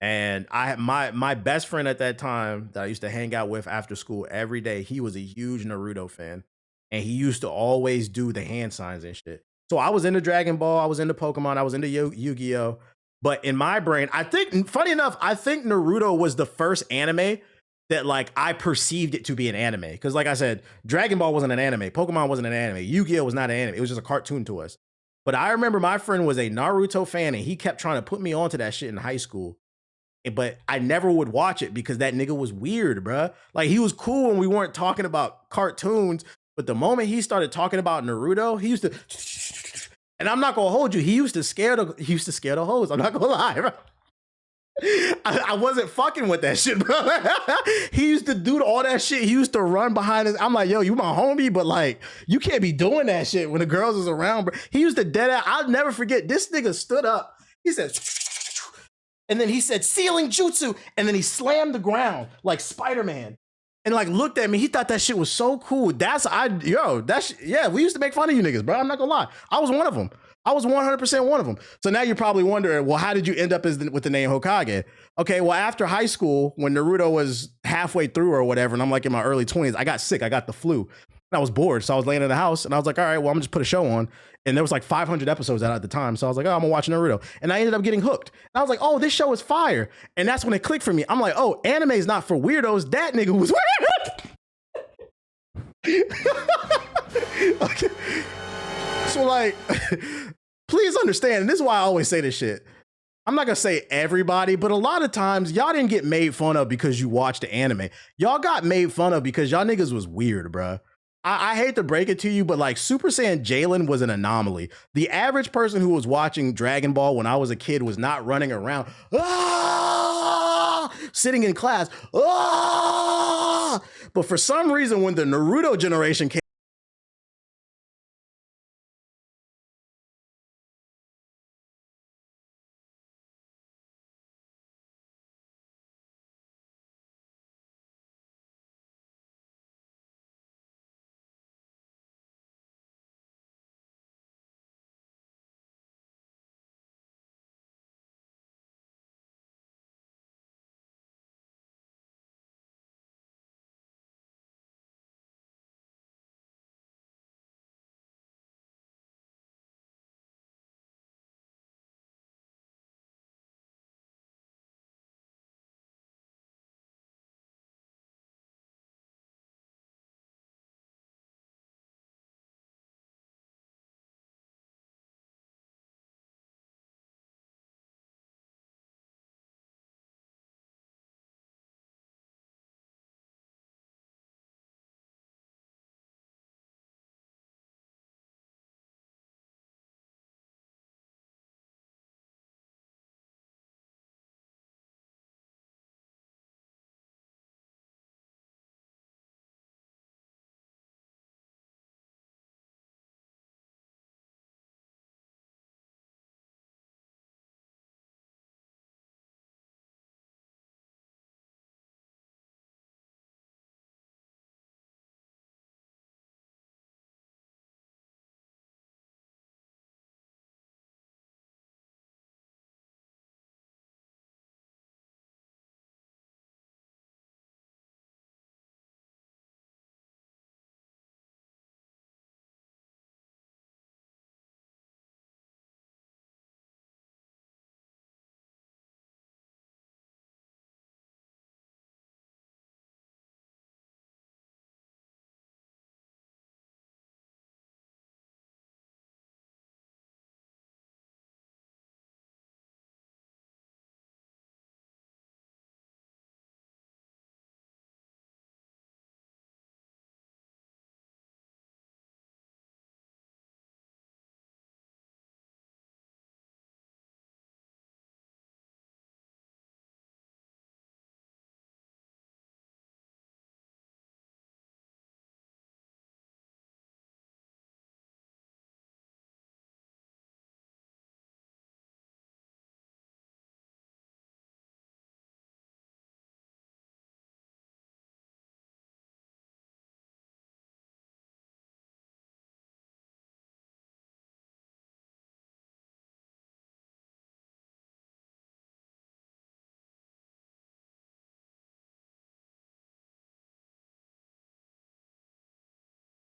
and I had my best friend at that time that I used to hang out with after school every day. He was a huge Naruto fan, and he used to always do the hand signs and shit. So I was into Dragon Ball, I was into Pokemon, I was into Yu-Gi-Oh. But in my brain, I think, funny enough, I think Naruto was the first anime that like I perceived it to be an anime. Because like I said, Dragon Ball wasn't an anime, Pokemon wasn't an anime, Yu-Gi-Oh was not an anime. It was just a cartoon to us. But I remember my friend was a Naruto fan and he kept trying to put me onto that shit in high school. But I never would watch it because that nigga was weird, bruh. Like, he was cool when we weren't talking about cartoons, but the moment he started talking about Naruto, he used to, and I'm not gonna hold you, he used to scare the hoes. I'm not gonna lie, bro. I wasn't fucking with that shit, bro. He used to do all that shit. He used to run behind us. I'm like, yo, you my homie, but like, you can't be doing that shit when the girls is around, bro. He used to dead out. I'll never forget. This nigga stood up. He said, and then he said, ceiling jutsu. And then he slammed the ground like Spider-Man and like looked at me. He thought that shit was so cool. Yeah, we used to make fun of you niggas, bro. I'm not gonna lie. I was one of them. I was 100% one of them. So now you're probably wondering, well, how did you end up with the name Hokage? Okay, well, after high school, when Naruto was halfway through or whatever, and I'm like in my early 20s, I got sick. I got the flu. And I was bored. So I was laying in the house and I was like, all right, well, I'm gonna just put a show on. And there was like 500 episodes out at the time. So I was like, oh, I'm gonna watch Naruto. And I ended up getting hooked. And I was like, oh, this show is fire. And that's when it clicked for me. I'm like, oh, anime is not for weirdos. That nigga was weird. Okay. So like, please understand, and this is why I always say this shit. I'm not gonna say everybody, but a lot of times y'all didn't get made fun of because you watched the anime. Y'all got made fun of because y'all niggas was weird, bruh. I hate to break it to you, but like Super Saiyan Jalen was an anomaly. The average person who was watching Dragon Ball when I was a kid was not running around, sitting in class, but for some reason when the Naruto generation came,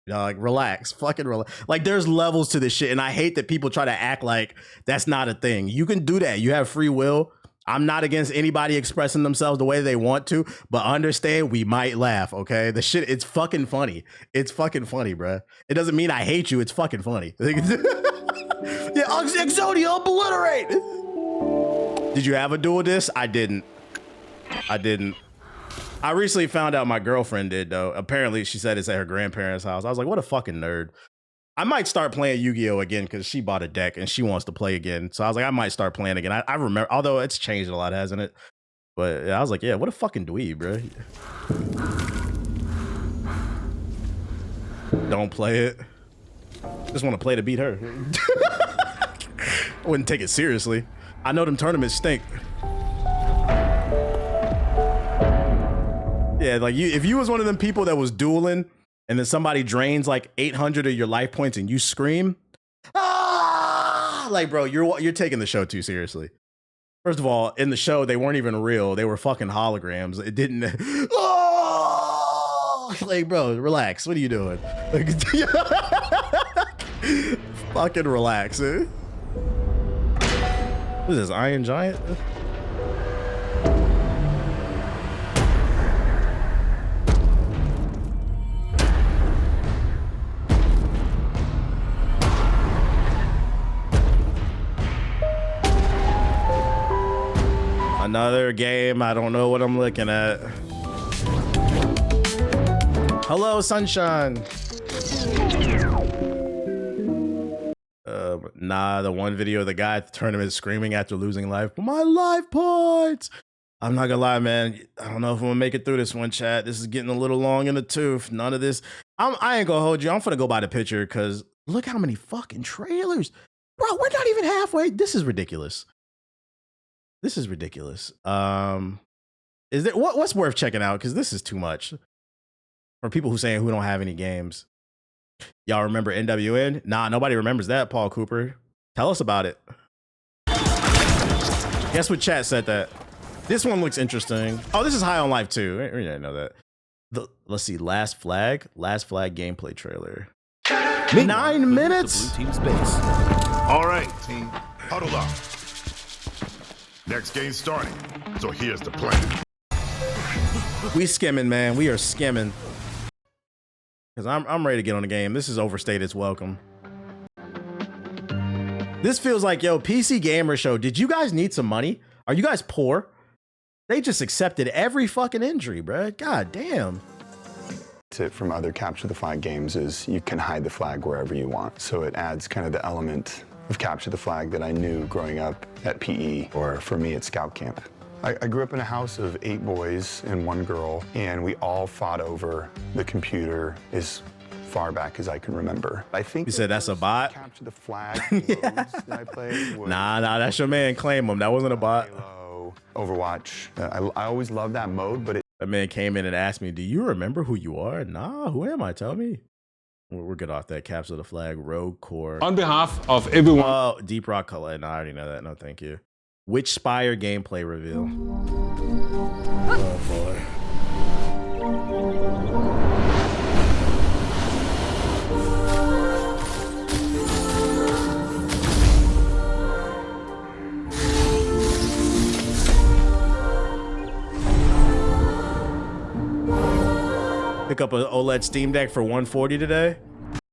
You know, like relax, fucking relax. Like there's levels to this shit, and I hate that people try to act like that's not a thing. You can do that. You have free will. I'm not against anybody expressing themselves the way they want to, but understand we might laugh, okay? The shit, it's fucking funny. It's fucking funny, bruh. It doesn't mean I hate you. It's fucking funny. Yeah, Exodia, obliterate. Did you have a dual disc? I didn't. I recently found out my girlfriend did, though. Apparently, she said it's at her grandparents' house. I was like, what a fucking nerd. I might start playing Yu-Gi-Oh! Again because she bought a deck and she wants to play again. So I was like, I might start playing again. I remember, although it's changed a lot, hasn't it? But yeah, I was like, yeah, what a fucking dweeb, bro. Don't play it. Just want to play to beat her. I wouldn't take it seriously. I know them tournaments stink. Yeah, like if you was one of them people that was dueling and then somebody drains like 800 of your life points and you scream, ah! Like, bro, you're taking the show too seriously. First of all, in the show, they weren't even real. They were fucking holograms. It didn't. Oh! Like, bro, relax. What are you doing? Like, fucking relax. Eh? What is this, Iron Giant? Another game. I don't know what I'm looking at. Hello, sunshine. Nah, the one video of the guy at the tournament screaming after losing life. My life points. I'm not gonna lie, man. I don't know if I'm gonna make it through this one, chat. This is getting a little long in the tooth. None of this. I ain't gonna hold you. I'm gonna go by the picture because look how many fucking trailers. Bro, we're not even halfway. This is ridiculous. This is ridiculous. Is there what's worth checking out? Because this is too much for people who saying who don't have any games. Y'all remember NWN? Nah, nobody remembers that. Paul Cooper, tell us about it. Guess what chat said that. This one looks interesting. Oh, this is High on Life too. We didn't know that. Let's see. Last Flag gameplay trailer. 9 minutes. Blue team's base. All right, team, huddle up. Next game starting. So here's the plan. We skimming, man. We are skimming. Because I'm ready to get on the game. This is overstayed its welcome. This feels like, yo, PC Gamer Show. Did you guys need some money? Are you guys poor? They just accepted every fucking injury, bro. God damn. It from other Capture the Flag games is you can hide the flag wherever you want. So it adds kind of the element of Capture the Flag that I knew growing up at PE, or for me at Scout Camp. I grew up in a house of 8 boys and 1 girl, and we all fought over the computer as far back as I can remember. I think you said that's a bot? Capture the Flag modes that I played. Nah, that's your man. Claim him. That wasn't a bot. Halo, Overwatch. I always loved that mode, but that man came in and asked me, do you remember who you are? Nah, who am I? Tell me. We're good off that. Capture the Flag, Rogue Core. On behalf of everyone. Oh, Deep Rock Color. No, I already know that. No, thank you. Witch Spire gameplay reveal. Oh, boy. Pick up an OLED Steam Deck for $140 today.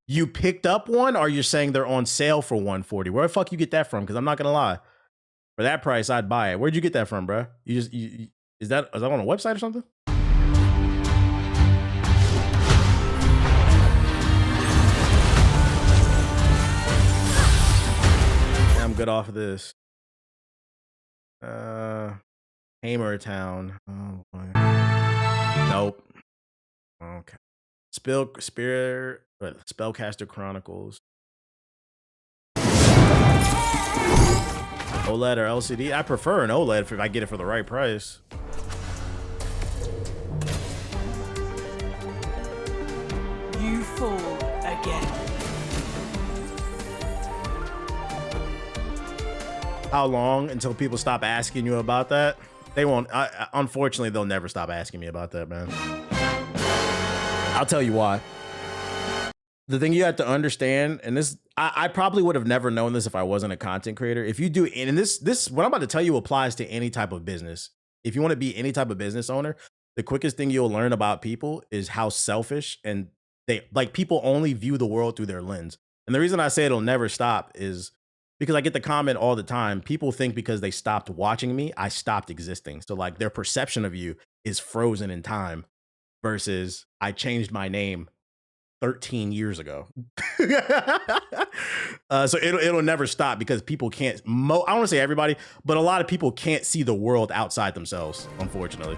You picked up one, or you're saying they're on sale for $140? Where the fuck you get that from? Because I'm not gonna lie, for that price, I'd buy it. Where'd you get that from, bro? Is that on a website or something? Yeah, I'm good off of this. Hamer Town. Oh boy. Nope. Okay. Spellcaster Chronicles. OLED or LCD? I prefer an OLED if I get it for the right price. You fall again. How long until people stop asking you about that? They won't. Unfortunately, they'll never stop asking me about that, man. I'll tell you why. The thing you have to understand, and this, I probably would have never known this if I wasn't a content creator. If you do, and this, what I'm about to tell you applies to any type of business. If you want to be any type of business owner, the quickest thing you'll learn about people is how selfish and people only view the world through their lens. And the reason I say it'll never stop is because I get the comment all the time. People think because they stopped watching me, I stopped existing. So like their perception of you is frozen in time versus I changed my name 13 years ago. So it'll never stop because people can't, I don't want to say everybody, but a lot of people can't see the world outside themselves, unfortunately.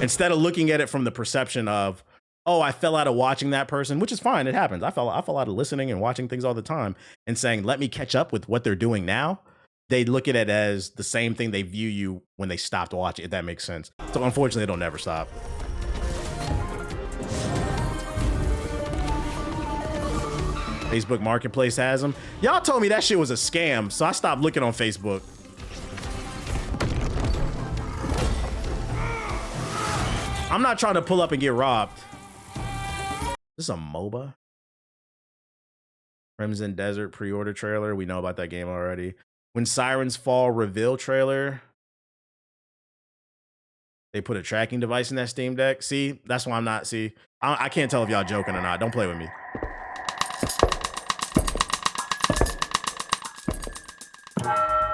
Instead of looking at it from the perception of, oh, I fell out of watching that person, which is fine. It happens. I fell out of listening and watching things all the time, and saying, let me catch up with what they're doing now. They look at it as the same thing they view you when they stopped watching, if that makes sense. So unfortunately, it'll never stop. Facebook Marketplace has them. Y'all told me that shit was a scam, so I stopped looking on Facebook. I'm not trying to pull up and get robbed. This is a MOBA. Crimson Desert pre-order trailer. We know about that game already. When Sirens Fall reveal trailer. They put a tracking device in that Steam Deck. See, that's why I'm not. See, I can't tell if y'all joking or not. Don't play with me.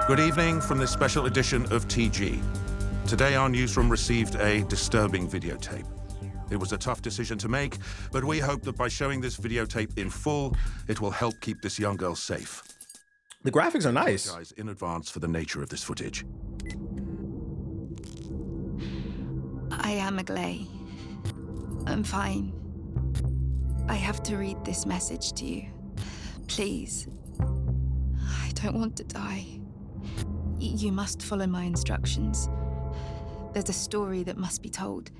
Good evening from this special edition of TG. Today our newsroom received a disturbing videotape. It was a tough decision to make, but we hope that by showing this videotape in full, it will help keep this young girl safe. The graphics are nice. Guys, in advance for the nature of this footage. I am Agley. I'm fine. I have to read this message to you. Please. I don't want to die. You must follow my instructions. There's a story that must be told,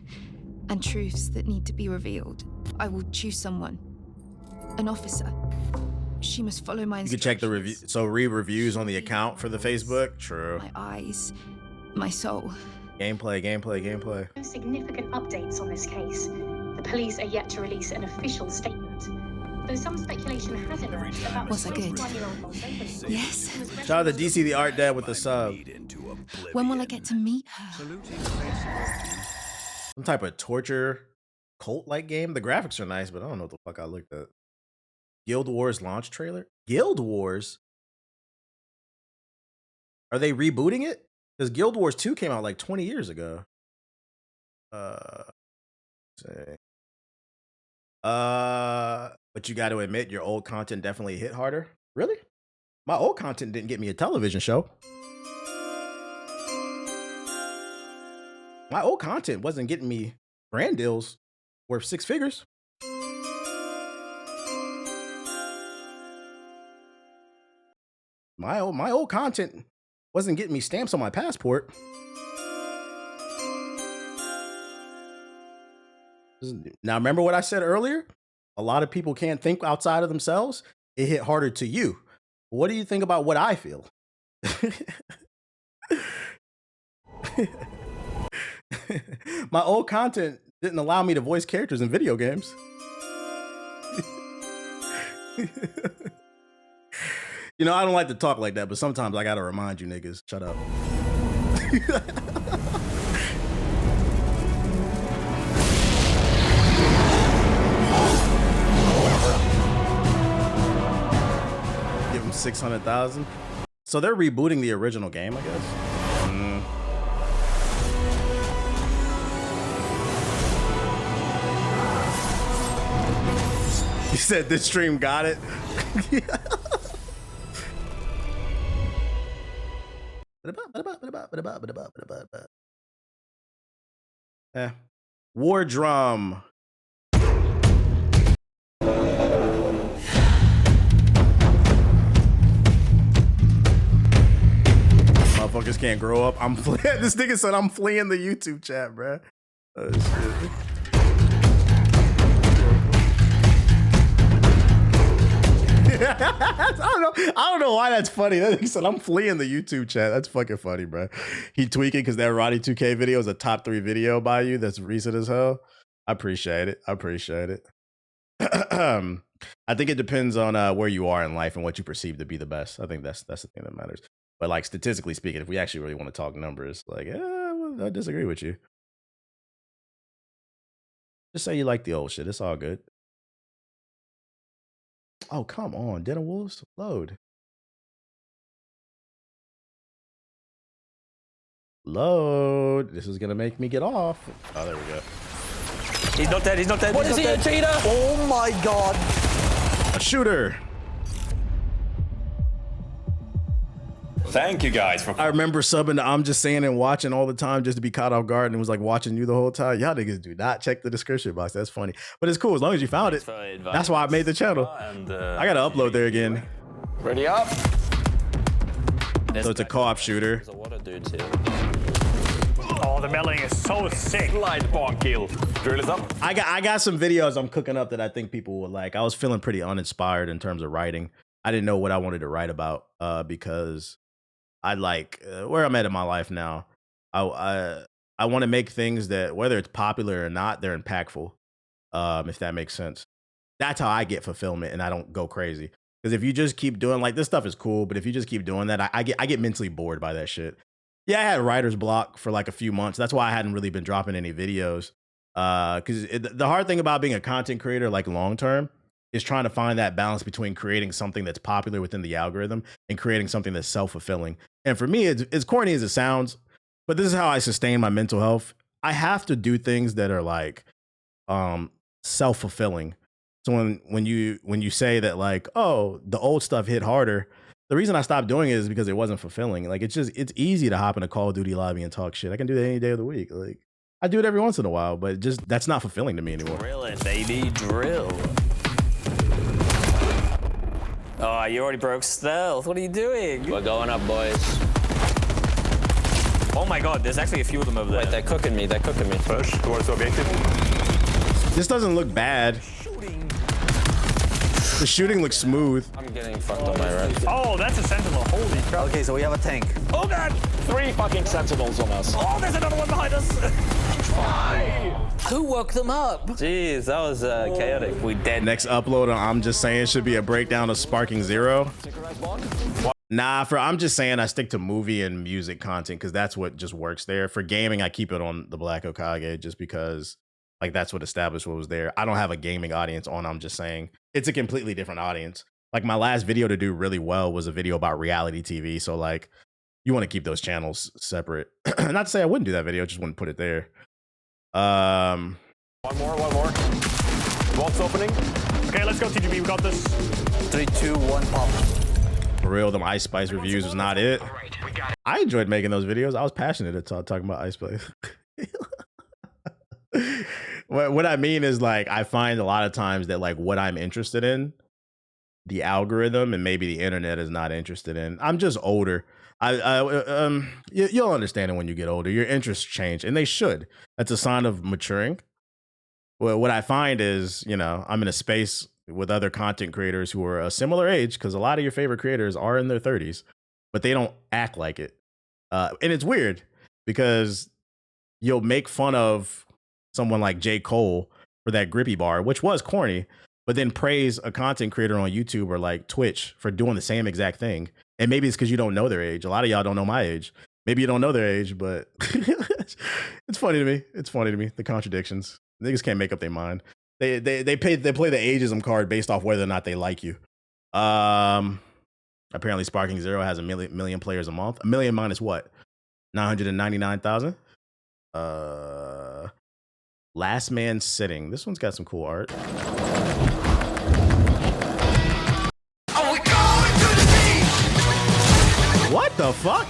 and truths that need to be revealed. I will choose someone. An officer. She must follow my instructions. You can check the review. So read reviews on the account for the Facebook. True. My eyes. My soul. Gameplay. Significant updates on this case. The police are yet to release an official statement. Though some speculation has emerged about was I good? Yes. Shout out to DC the Art Dad with the sub. When will I get to meet her? Some type of torture cult-like game. The graphics are nice, but I don't know what the fuck I looked at. Guild Wars launch trailer? Guild Wars? Are they rebooting it? Because Guild Wars 2 came out like 20 years ago. But you got to admit, your old content definitely hit harder. Really? My old content didn't get me a television show. My old content wasn't getting me brand deals worth 6 figures. My old content wasn't getting me stamps on my passport. Now, remember what I said earlier? A lot of people can't think outside of themselves. It hit harder to you. What do you think about what I feel? My old content didn't allow me to voice characters in video games. You know, I don't like to talk like that, but sometimes I gotta remind you niggas, shut up. Give him 600,000. So they're rebooting the original game, I guess. You said this stream got it. War drum. Motherfuckers can't grow up. I'm fleeing. This nigga said I'm fleeing the YouTube chat, bruh. Oh, shit. I don't know why that's funny. He said I'm fleeing the YouTube chat. That's fucking funny, bro. He tweaking because that Roddy 2K video is a top 3 video by you. That's recent as hell. I appreciate it. I think it depends on where you are in life and what you perceive to be the best. I think that's the thing that matters. But like statistically speaking, if we actually really want to talk numbers, like, well, I disagree with you. Just say you like the old shit. It's all good. Oh, come on. Den of Wolves? Load. Load. This is going to make me get off. Oh, there we go. He's not dead. He's not dead. What is he, a cheater? Oh my god. A shooter. Thank you guys for. I remember subbing to I'm Just Saying and watching all the time just to be caught off guard, and it was like watching you the whole time. Y'all niggas do not check the description box. That's funny. But it's cool as long as you found it. That's why I made the channel. And, I got to upload there again. Ready up. So it's a co-op shooter. Oh, the melee is so sick. Light bomb kill. Drill is up. I got some videos I'm cooking up that I think people would like. I was feeling pretty uninspired in terms of writing. I didn't know what I wanted to write about because I like where I'm at in my life now. I want to make things that, whether it's popular or not, they're impactful. If that makes sense. That's how I get fulfillment, and I don't go crazy. Because if you just keep doing, like, this stuff is cool, but if you just keep doing that, I get mentally bored by that shit. Yeah, I had writer's block for like a few months. That's why I hadn't really been dropping any videos. Because the hard thing about being a content creator, like long term, is trying to find that balance between creating something that's popular within the algorithm and creating something that's self-fulfilling. And for me, it's as corny as it sounds, but this is how I sustain my mental health. I have to do things that are like self-fulfilling. So when you say that, like, oh, the old stuff hit harder, the reason I stopped doing it is because it wasn't fulfilling. Like, it's easy to hop in a Call of Duty lobby and talk shit. I can do that any day of the week. Like, I do it every once in a while, but just that's not fulfilling to me anymore. Drill it, baby, drill. Oh, you already broke stealth. What are you doing? We're going up, boys. Oh my god, there's actually a few of them over there. Wait, they're cooking me. They're cooking me. Push towards the objective. This doesn't look bad. The shooting looks smooth. I'm getting fucked on my right. Oh, that's a sentinel. Holy crap. Okay, so we have a tank. Oh god! 3 fucking sentinels on us. Oh, there's another one behind us. Who woke them up? Jeez, that was chaotic. We dead. Next upload on I'm Just Saying should be a breakdown of Sparking Zero. Nah, for I'm Just Saying, I stick to movie and music content because that's what just works there. For gaming, I keep it on the Black Okage just because, like, that's what established what was there. I don't have a gaming audience on I'm Just Saying. It's a completely different audience. Like, my last video to do really well was a video about reality TV. So, like, you want to keep those channels separate. Not to say I wouldn't do that video, just wouldn't put it there. One more. Vault's opening. Okay, let's go, TGB. We got this. 3, 2, 1, pop. For real, them Ice Spice reviews was not it. I enjoyed making those videos. I was passionate at talking about Ice Spice. What I mean is, like, I find a lot of times that, like, what I'm interested in, the algorithm and maybe the internet is not interested in. I'm just older. You'll understand it when you get older. Your interests change, and they should. That's a sign of maturing. Well, what I find is, you know, I'm in a space with other content creators who are a similar age, because a lot of your favorite creators are in their 30s, but they don't act like it. And it's weird because you'll make fun of someone like J. Cole for that grippy bar, which was corny, but then praise a content creator on YouTube or like Twitch for doing the same exact thing. And maybe it's because you don't know their age. A lot of y'all don't know my age. Maybe you don't know their age, but it's funny to me. It's funny to me, the contradictions. Niggas can't make up their mind. They play the ageism card based off whether or not they like you. Apparently Sparking Zero has a million players a month. A million minus what? 999,000? Last Man Sitting. This one's got some cool art. What the fuck?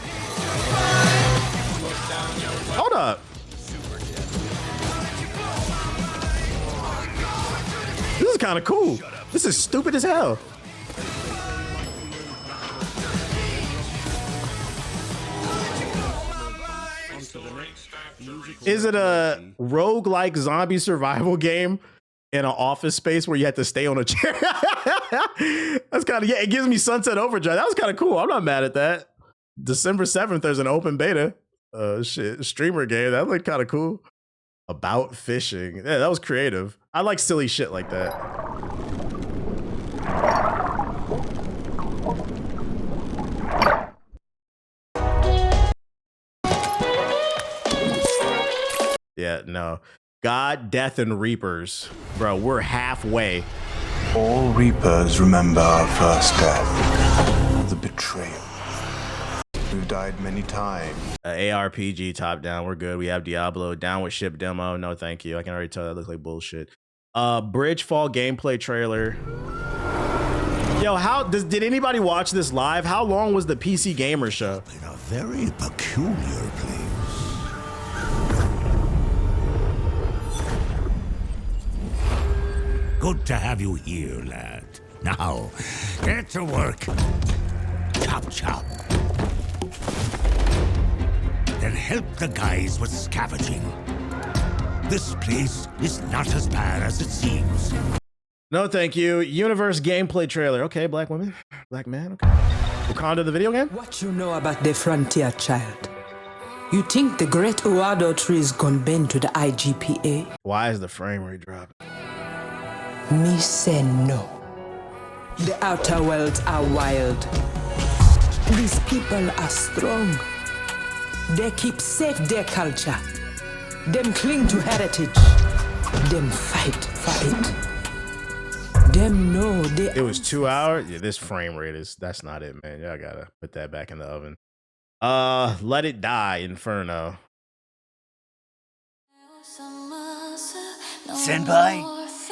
Hold up. This is kind of cool. This is stupid as hell. Is it a roguelike zombie survival game in an office space where you have to stay on a chair? That's kind of, yeah, it gives me Sunset Overdrive. That was kind of cool. I'm not mad at that. December 7th, there's an open beta streamer game. That looked kind of cool. About fishing. Yeah, that was creative. I like silly shit like that. Yeah, no. God, Death, and Reapers. Bro, we're halfway. All Reapers remember our first death, the betrayal. We've died many times. ARPG top down. We're good. We have Diablo. Down with ship demo. No, thank you. I can already tell that looks like bullshit. Bridgefall gameplay trailer. Yo, did anybody watch this live? How long was the PC Gamer show? In a very peculiar place. Good to have you here, lad. Now, get to work. Chop, chop. Then help the guys with scavenging. This place is not as bad as it seems. No, thank you. Universe gameplay trailer. Okay, black woman, black man. Okay. Wakanda, the video game. What you know about the frontier, child? You think the great Uado tree is gonna bend to the IGPA? Why is the frame rate dropping? Me say no. The outer worlds are wild. These people are strong. They keep safe their culture. Them cling to heritage. Them fight for it. Them know they. It was 2 hours. Yeah, this frame rate that's not it, man. Y'all gotta put that back in the oven. Let It Die, Inferno. Senpai,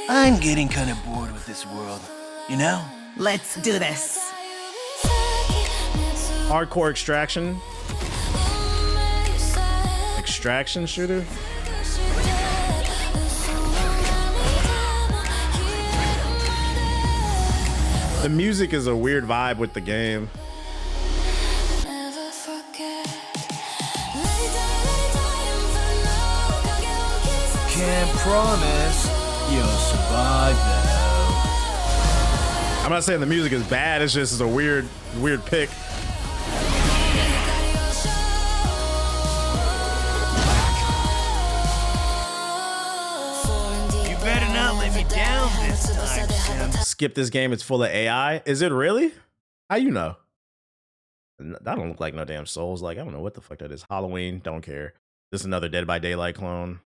I'm getting kind of bored with this world. You know? Let's do this. Hardcore extraction. Extraction shooter. The music is a weird vibe with the game. Can't promise you'll survive though. I'm not saying the music is bad, it's just a weird pick. You better not let me down this time, Sim. Skip this game, it's full of AI. Is it really? How you know? That don't look like no damn Souls. Like, I don't know what the fuck that is. Halloween, don't care. This is another Dead by Daylight clone.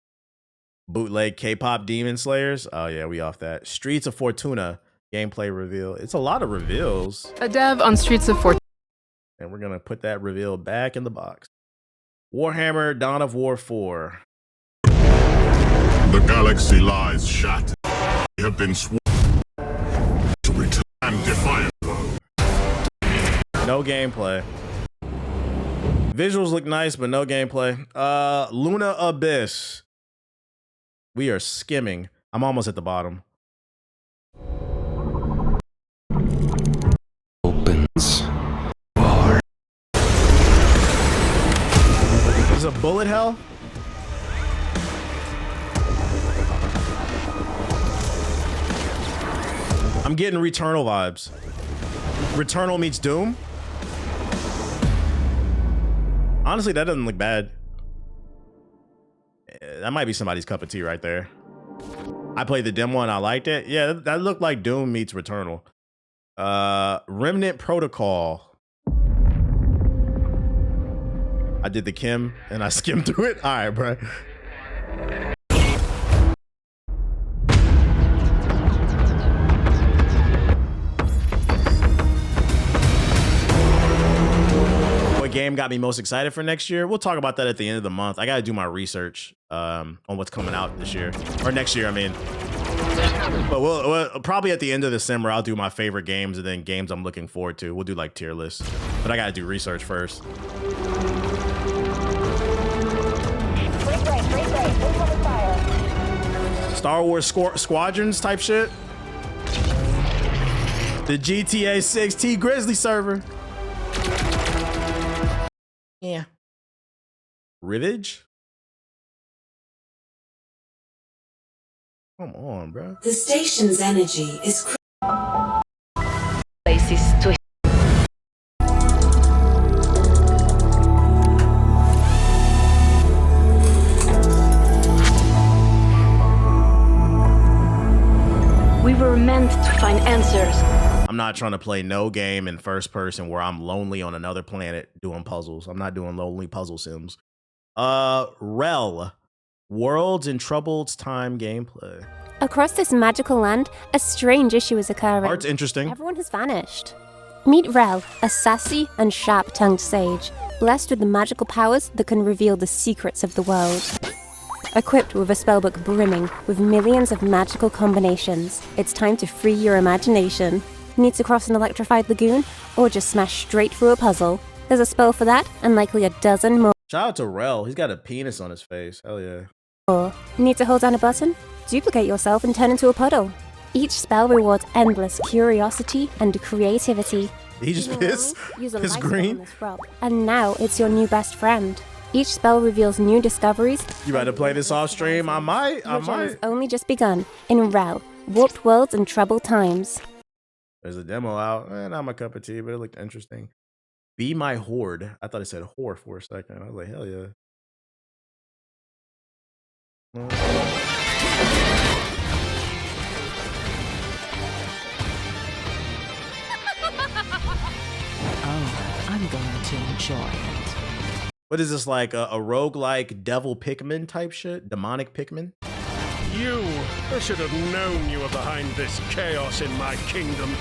Bootleg K-pop Demon Slayers. Oh yeah, we off that. Streets of Fortuna gameplay reveal. It's a lot of reveals. A dev on Streets of Fortuna. And we're gonna put that reveal back in the box. Warhammer Dawn of War 4. The galaxy lies shattered. We have been sworn to return and defy it. No gameplay. Visuals look nice, but no gameplay. Luna Abyss. We are skimming. I'm almost at the bottom. Opens. Is it bullet hell? I'm getting Returnal vibes. Returnal meets Doom? Honestly, that doesn't look bad. That might be somebody's cup of tea right there. I played the demo and I liked it. Yeah, that looked like Doom meets Returnal. Remnant Protocol. I did the Kim and I skimmed through it. All right, bro. What game got me most excited for next year? We'll talk about that at the end of the month. I got to do my research on what's coming out this year or next year, I mean. But we'll probably at the end of December, I'll do my favorite games and then games I'm looking forward to. We'll do like tier lists, but I got to do research first. Star Wars Squadrons type shit. The GTA 6 T Grizzly server. Yeah. Rivage? Come on, bro. The station's energy is We were meant to find answers. I'm not trying to play no game in first person where I'm lonely on another planet doing puzzles. I'm not doing lonely puzzle sims. Rel. Worlds in Troubled Time gameplay. Across this magical land, a strange issue is occurring. Art's interesting. Everyone has vanished. Meet Rel, a sassy and sharp-tongued sage, blessed with the magical powers that can reveal the secrets of the world. Equipped with a spellbook brimming with millions of magical combinations, it's time to free your imagination. Need to cross an electrified lagoon, or just smash straight through a puzzle? There's a spell for that, and likely a dozen more. Shout out to Rel. He's got a penis on his face. Hell yeah. Need to hold down a button? Duplicate yourself and turn into a puddle. Each spell rewards endless curiosity and creativity. He just pissed? It's green? And now it's your new best friend. Each spell reveals new discoveries. You about to play this off stream? I might. Has only just begun in Rel, Warped Worlds and Troubled Times. There's a demo out. Not my cup of tea, but it looked interesting. Be My Horde. I thought it said whore for a second. I was like, hell yeah. Oh, I'm going to enjoy it. What is this, like a roguelike devil Pikmin type shit? Demonic Pikmin? I should have known you were behind this chaos in my kingdom.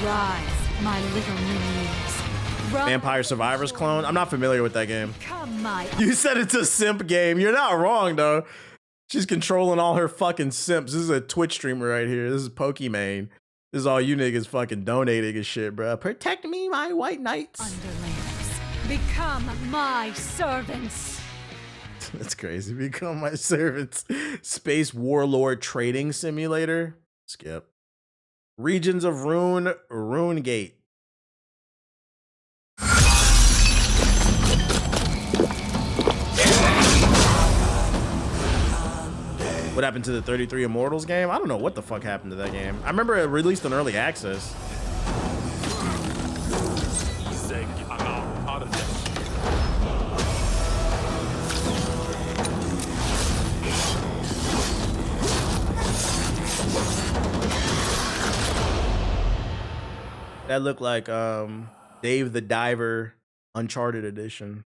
Rise, my little minions. Vampire Survivors clone? I'm not familiar with that game. Come, my... You said it's a simp game. You're not wrong, though. She's controlling all her fucking simps. This is a Twitch streamer right here. This is Pokimane. This is all you niggas fucking donating and shit, bro. Protect me, my white knights. Underlings, become my servants. That's crazy. Become my servants. Space Warlord Trading Simulator. Skip. Regions of Rune. Rune Gate. What happened to the 33 Immortals game? I don't know what the fuck happened to that game. I remember it released on early access. That looked like Dave the Diver Uncharted edition.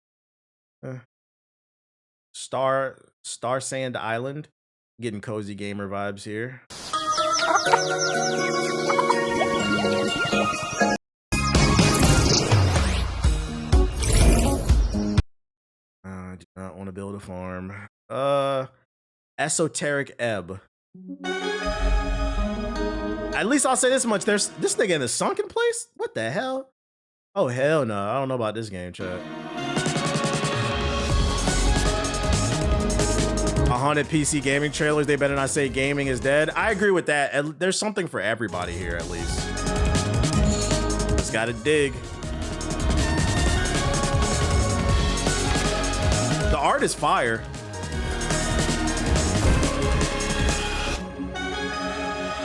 Star Sand Island. Getting cozy gamer vibes here. I do not want to build a farm. Esoteric Ebb. At least I'll say this much. There's this nigga in the sunken place? What the hell? Oh, hell no. I don't know about this game, chat. A haunted PC gaming trailers. They better not say gaming is dead. I agree with that. There's something for everybody here, at least. Just gotta dig. The art is fire.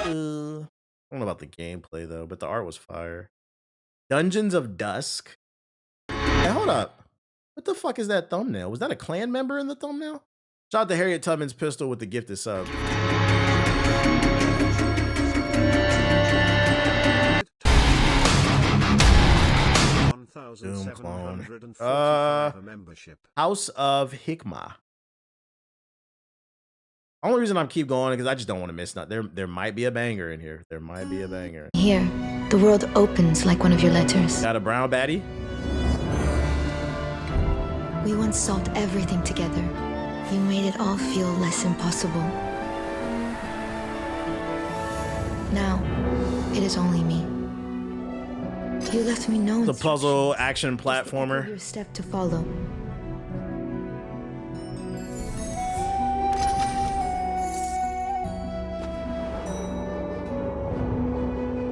I don't know about the gameplay though, but the art was fire. Dungeons of Dusk. Hey, hold up. What the fuck is that thumbnail? Was that a clan member in the thumbnail? Shout out to Harriet Tubman's pistol with the gifted sub. Doom clone. House of Hikmah. Only reason I'm keep going because I just don't want to miss nothing. There might be a banger in here. There might be a banger. Here, the world opens like one of your letters. Got a brown baddie? We once solved everything together. You made it all feel less impossible. Now, it is only me. You left me no instruction. The puzzle action platformer. Your step to follow.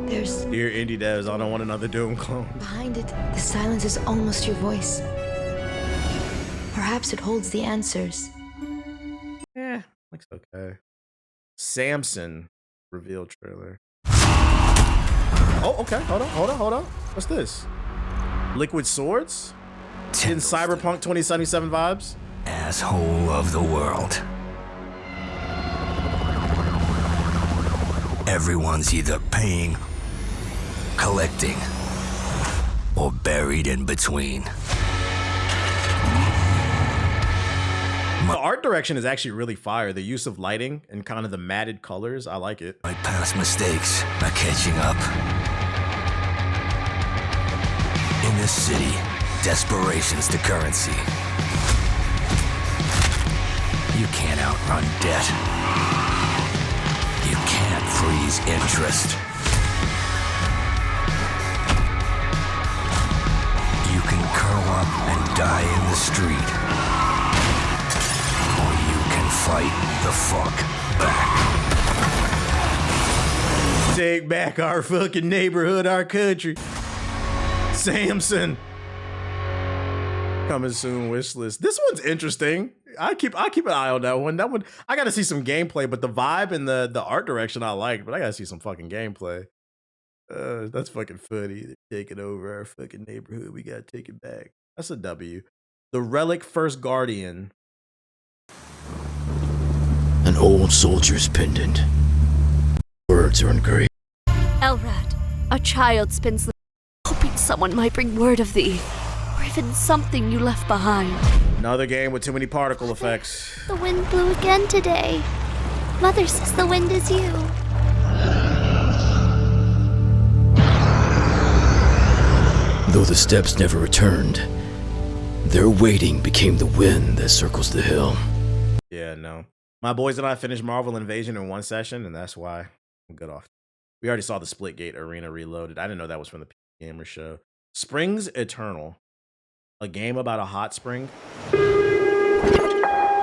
There's... Dear indie devs, I don't want another Doom clone. Behind it, the silence is almost your voice. Perhaps it holds the answers. Yeah, looks okay. Samson reveal trailer. Oh, okay. Hold on. What's this? Liquid Swords? In Cyberpunk 2077 vibes? Asshole of the world. Everyone's either paying, collecting, or buried in between. The art direction is actually really fire. The use of lighting and kind of the matted colors, I like it. My past mistakes are catching up. In this city, desperation's the currency. You can't outrun debt. You can't freeze interest. You can curl up and die in the street. Or you can fight the fuck back. Take back our fucking neighborhood, our country. Samson. Coming soon, wish list. This one's interesting. I keep an eye on that one. That one, I gotta see some gameplay, but the vibe and the art direction I like, but I gotta see some fucking gameplay. That's fucking funny. They're taking over our fucking neighborhood. We gotta take it back. That's a W. The Relic First Guardian. An old soldier's pendant. Words are engraved. Elrad, a child spends the hoping someone might bring word of thee, or even something you left behind. Another game with too many particle effects. The wind blew again today. Mother says the wind is you. Though the steps never returned, their waiting became the wind that circles the hill. Yeah, no. My boys and I finished Marvel Invasion in one session, and that's why I'm good off. We already saw the Splitgate Arena Reloaded. I didn't know that was from the Gamer show. Springs Eternal. A game about a hot spring.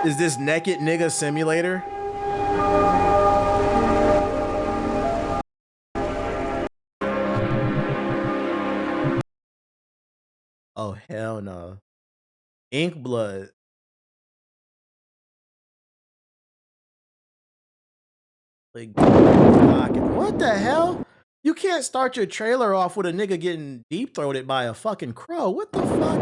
Is this Naked Nigga Simulator? Oh, hell no. Ink Blood. Like, what the hell? You can't start your trailer off with a nigga getting deep-throated by a fucking crow. What the fuck?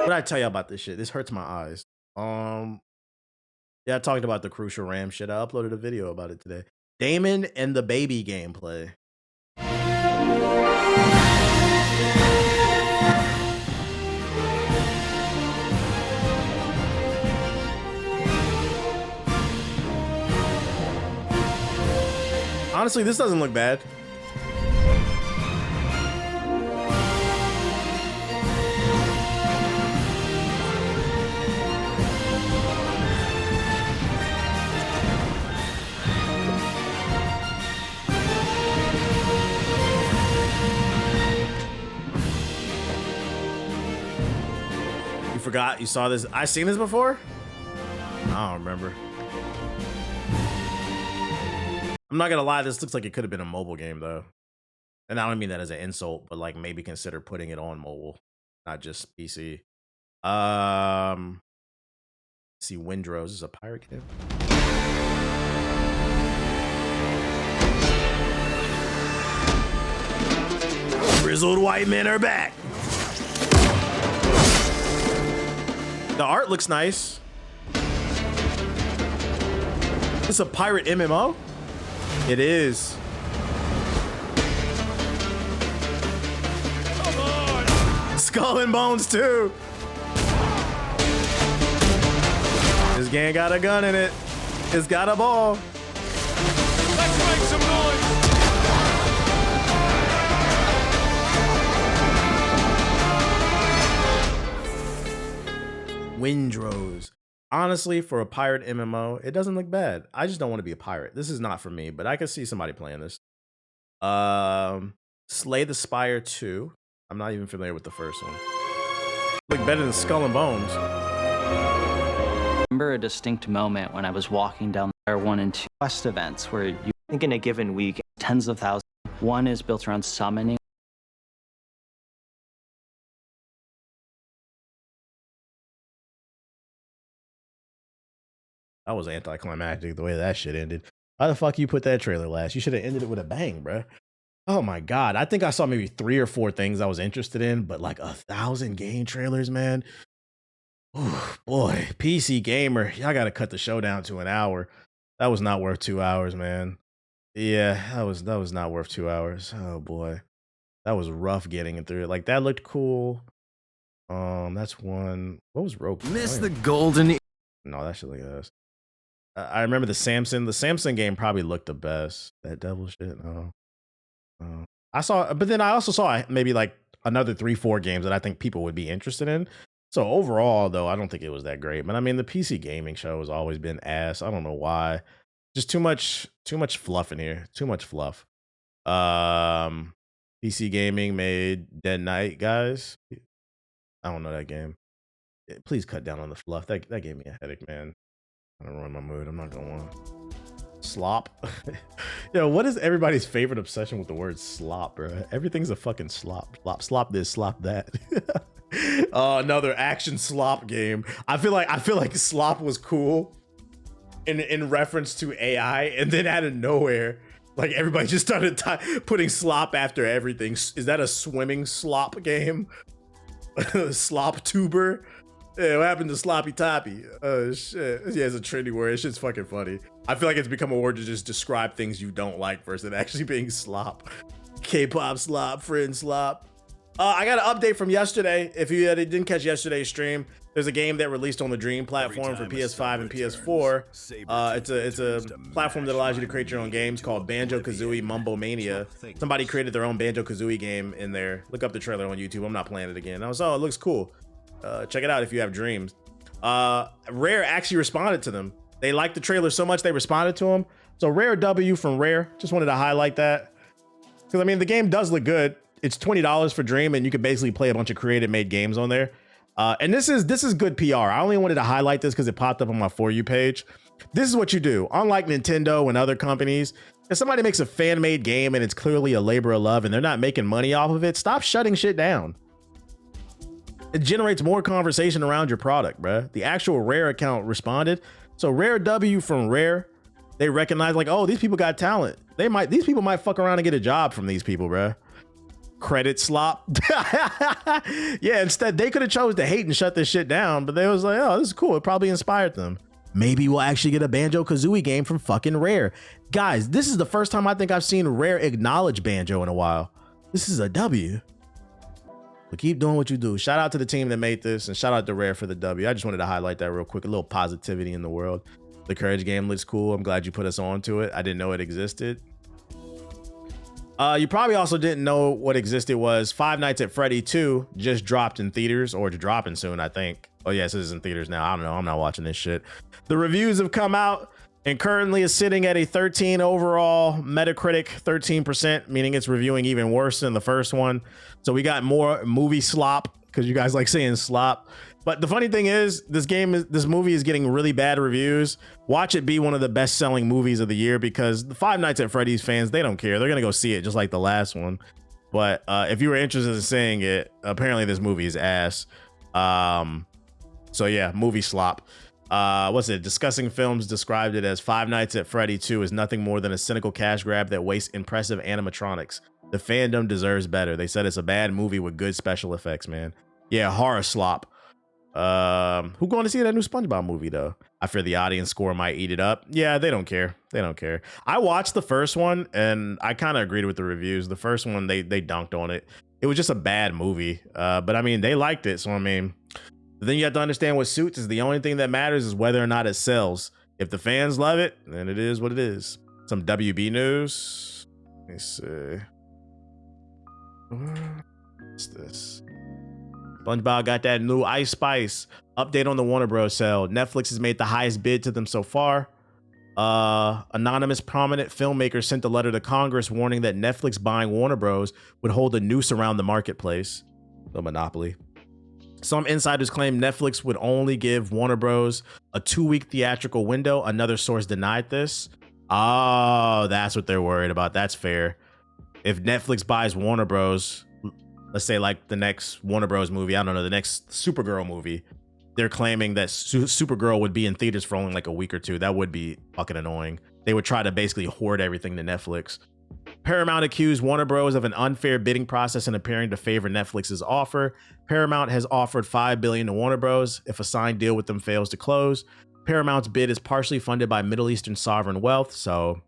What did I tell you about this shit? This hurts my eyes. Yeah, I talked about the Crucial Ram shit. I uploaded a video about it today. Damon and the Baby gameplay. Honestly, this doesn't look bad. You forgot? You saw this? I seen this before? I don't remember. I'm not gonna lie, this looks like it could have been a mobile game though. And I don't mean that as an insult, but like maybe consider putting it on mobile, not just PC. See, Windrose is a pirate game. Grizzled white men are back. The art looks nice. It's a pirate MMO? It is. Come on. Skull and Bones too. This game got a gun in it. It's got a ball. Let's make some noise. Windrose. Honestly, for a pirate MMO, it doesn't look bad. I just don't want to be a pirate. This is not for me, but I could see somebody playing this. Slay the Spire 2. I'm not even familiar with the first one. Look better than Skull and Bones. I remember a distinct moment when I was walking down there 1 and 2 quest events where you think in a given week, tens of thousands. One is built around summoning. That was anticlimactic the way that shit ended. Why the fuck you put that trailer last? You should have ended it with a bang, bruh. Oh my God. I think I saw maybe 3 or 4 things I was interested in, but like 1,000 game trailers, man. Boy, PC gamer, y'all gotta cut the show down to an hour. That was not worth 2 hours, man. Yeah, that was not worth 2 hours. Oh boy, that was rough getting it through it. Like that looked cool. That's one. What was Rogue? Miss the golden. No, that shit like us. I remember the Samson. The Samson game probably looked the best. That devil shit. No. I saw, but then I also saw maybe like another 3-4 games that I think people would be interested in. So overall, though, I don't think it was that great. But I mean, the PC gaming show has always been ass. I don't know why. Just too much fluff in here. Too much fluff. PC gaming made Dead Knight, guys. I don't know that game. Please cut down on the fluff. That gave me a headache, man. I don't ruin my mood. I'm not gonna want slop. Yo, what is everybody's favorite obsession with the word slop, bro? Everything's a fucking slop. Slop this, slop that. Another action slop game. I feel like slop was cool in reference to AI, and then out of nowhere, like everybody just started putting slop after everything. Is that a swimming slop game? Slop tuber? Yeah, what happened to sloppy toppy? Oh shit. Yeah, it's a trendy word. It's just fucking funny. I feel like it's become a word to just describe things you don't like versus actually being slop. K-pop slop, friend slop. I got an update from yesterday. If you didn't catch yesterday's stream, there's a game that released on the Dream platform for PS5 and PS4. It's a platform that allows you to create your own games called Banjo-Kazooie Mumbo Mania. Somebody created their own Banjo-Kazooie game in there. Look up the trailer on YouTube. I'm not playing it again. I was, oh, it looks cool. Check it out if you have dreams. Rare actually responded to them. They liked the trailer so much they responded to them. So rare W from Rare. Just wanted to highlight that. Because I mean, the game does look good. It's $20 for Dream, and you can basically play a bunch of creative made games on there. And this is good PR. I only wanted to highlight this because it popped up on my For You page. This is what you do. Unlike Nintendo and other companies, if somebody makes a fan-made game and it's clearly a labor of love and they're not making money off of it, stop shutting shit down. It generates more conversation around your product, bruh. The actual Rare account responded. So rare W from Rare. They recognize like, oh, these people got talent. These people might fuck around and get a job from these people, bruh. Credit slop. Yeah, instead they could have chose to hate and shut this shit down, but they was like, oh, this is cool. It probably inspired them. Maybe we'll actually get a Banjo-Kazooie game from fucking Rare. Guys, this is the first time I think I've seen Rare acknowledge Banjo in a while. This is a W. But keep doing what you do. Shout out to the team that made this, and shout out to Rare for the W. I just wanted to highlight that real quick. A little positivity in the world. The Courage game looks cool. I'm glad you put us on to it. I didn't know it existed. You probably also didn't know what existed was Five Nights at Freddy 2 just dropped in theaters, or it's dropping soon, I think. Oh yes, it is in theaters now. I don't know. I'm not watching this shit. The reviews have come out and currently is sitting at a 13 overall, Metacritic 13%, meaning it's reviewing even worse than the first one. So we got more movie slop, because you guys like saying slop. But the funny thing is, this movie is getting really bad reviews. Watch it be one of the best-selling movies of the year, because the Five Nights at Freddy's fans, they don't care. They're gonna go see it just like the last one. But if you were interested in seeing it, apparently this movie is ass. So yeah, movie slop. What's it? Discussing Films described it as Five Nights at Freddy 2 is nothing more than a cynical cash grab that wastes impressive animatronics. The fandom deserves better. They said it's a bad movie with good special effects, man. Yeah, horror slop. Who going to see that new SpongeBob movie though? I fear the audience score might eat it up. Yeah, they don't care. They don't care. I watched the first one and I kind of agreed with the reviews. The first one, they dunked on it. It was just a bad movie. But I mean, they liked it. So I mean, then you have to understand what Suits is. The only thing that matters is whether or not it sells. If the fans love it, then it is what it is. Some WB news. Let me see. What's this? SpongeBob got that new Ice Spice. Update on the Warner Bros. Sale. Netflix has made the highest bid to them so far. Anonymous prominent filmmaker sent a letter to Congress warning that Netflix buying Warner Bros. Would hold a noose around the marketplace. The monopoly. Some insiders claim Netflix would only give Warner Bros. A 2-week theatrical window. Another source denied this. Oh, that's what they're worried about. That's fair. If Netflix buys Warner Bros., let's say like the next Warner Bros. Movie, I don't know, the next Supergirl movie, they're claiming that Supergirl would be in theaters for only like a week or two. That would be fucking annoying. They would try to basically hoard everything to Netflix. Paramount accused Warner Bros. Of an unfair bidding process and appearing to favor Netflix's offer. Paramount has offered $5 billion to Warner Bros. If a signed deal with them fails to close. Paramount's bid is partially funded by Middle Eastern sovereign wealth, so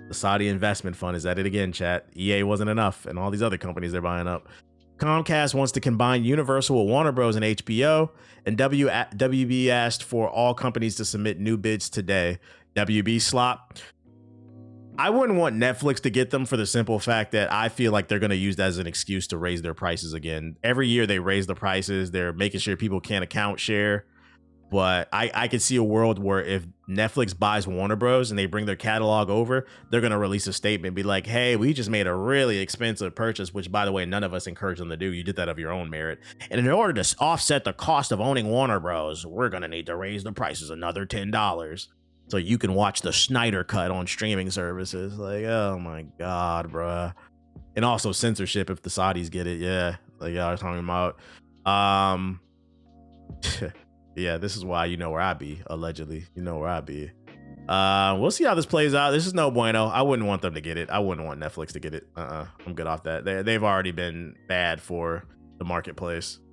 the Saudi investment fund is at it again, chat. EA wasn't enough, and all these other companies they're buying up. Comcast wants to combine Universal with Warner Bros. And HBO, and WB asked for all companies to submit new bids today. WB slop. I wouldn't want Netflix to get them for the simple fact that I feel like they're going to use that as an excuse to raise their prices again. Every year they raise the prices. They're making sure people can't account share. But I could see a world where if Netflix buys Warner Bros. And they bring their catalog over, they're going to release a statement and be like, hey, we just made a really expensive purchase, which, by the way, none of us encourage them to do. You did that of your own merit. And in order to offset the cost of owning Warner Bros., we're going to need to raise the prices another $10. So you can watch the Snyder Cut on streaming services. Like, oh my God, bruh. And also censorship if the Saudis get it. Yeah, like y'all are talking about. Yeah, this is why you know where I be, allegedly. You know where I be. We'll see how this plays out. This is no bueno. I wouldn't want them to get it. I wouldn't want Netflix to get it. I'm good off that. They've already been bad for the marketplace.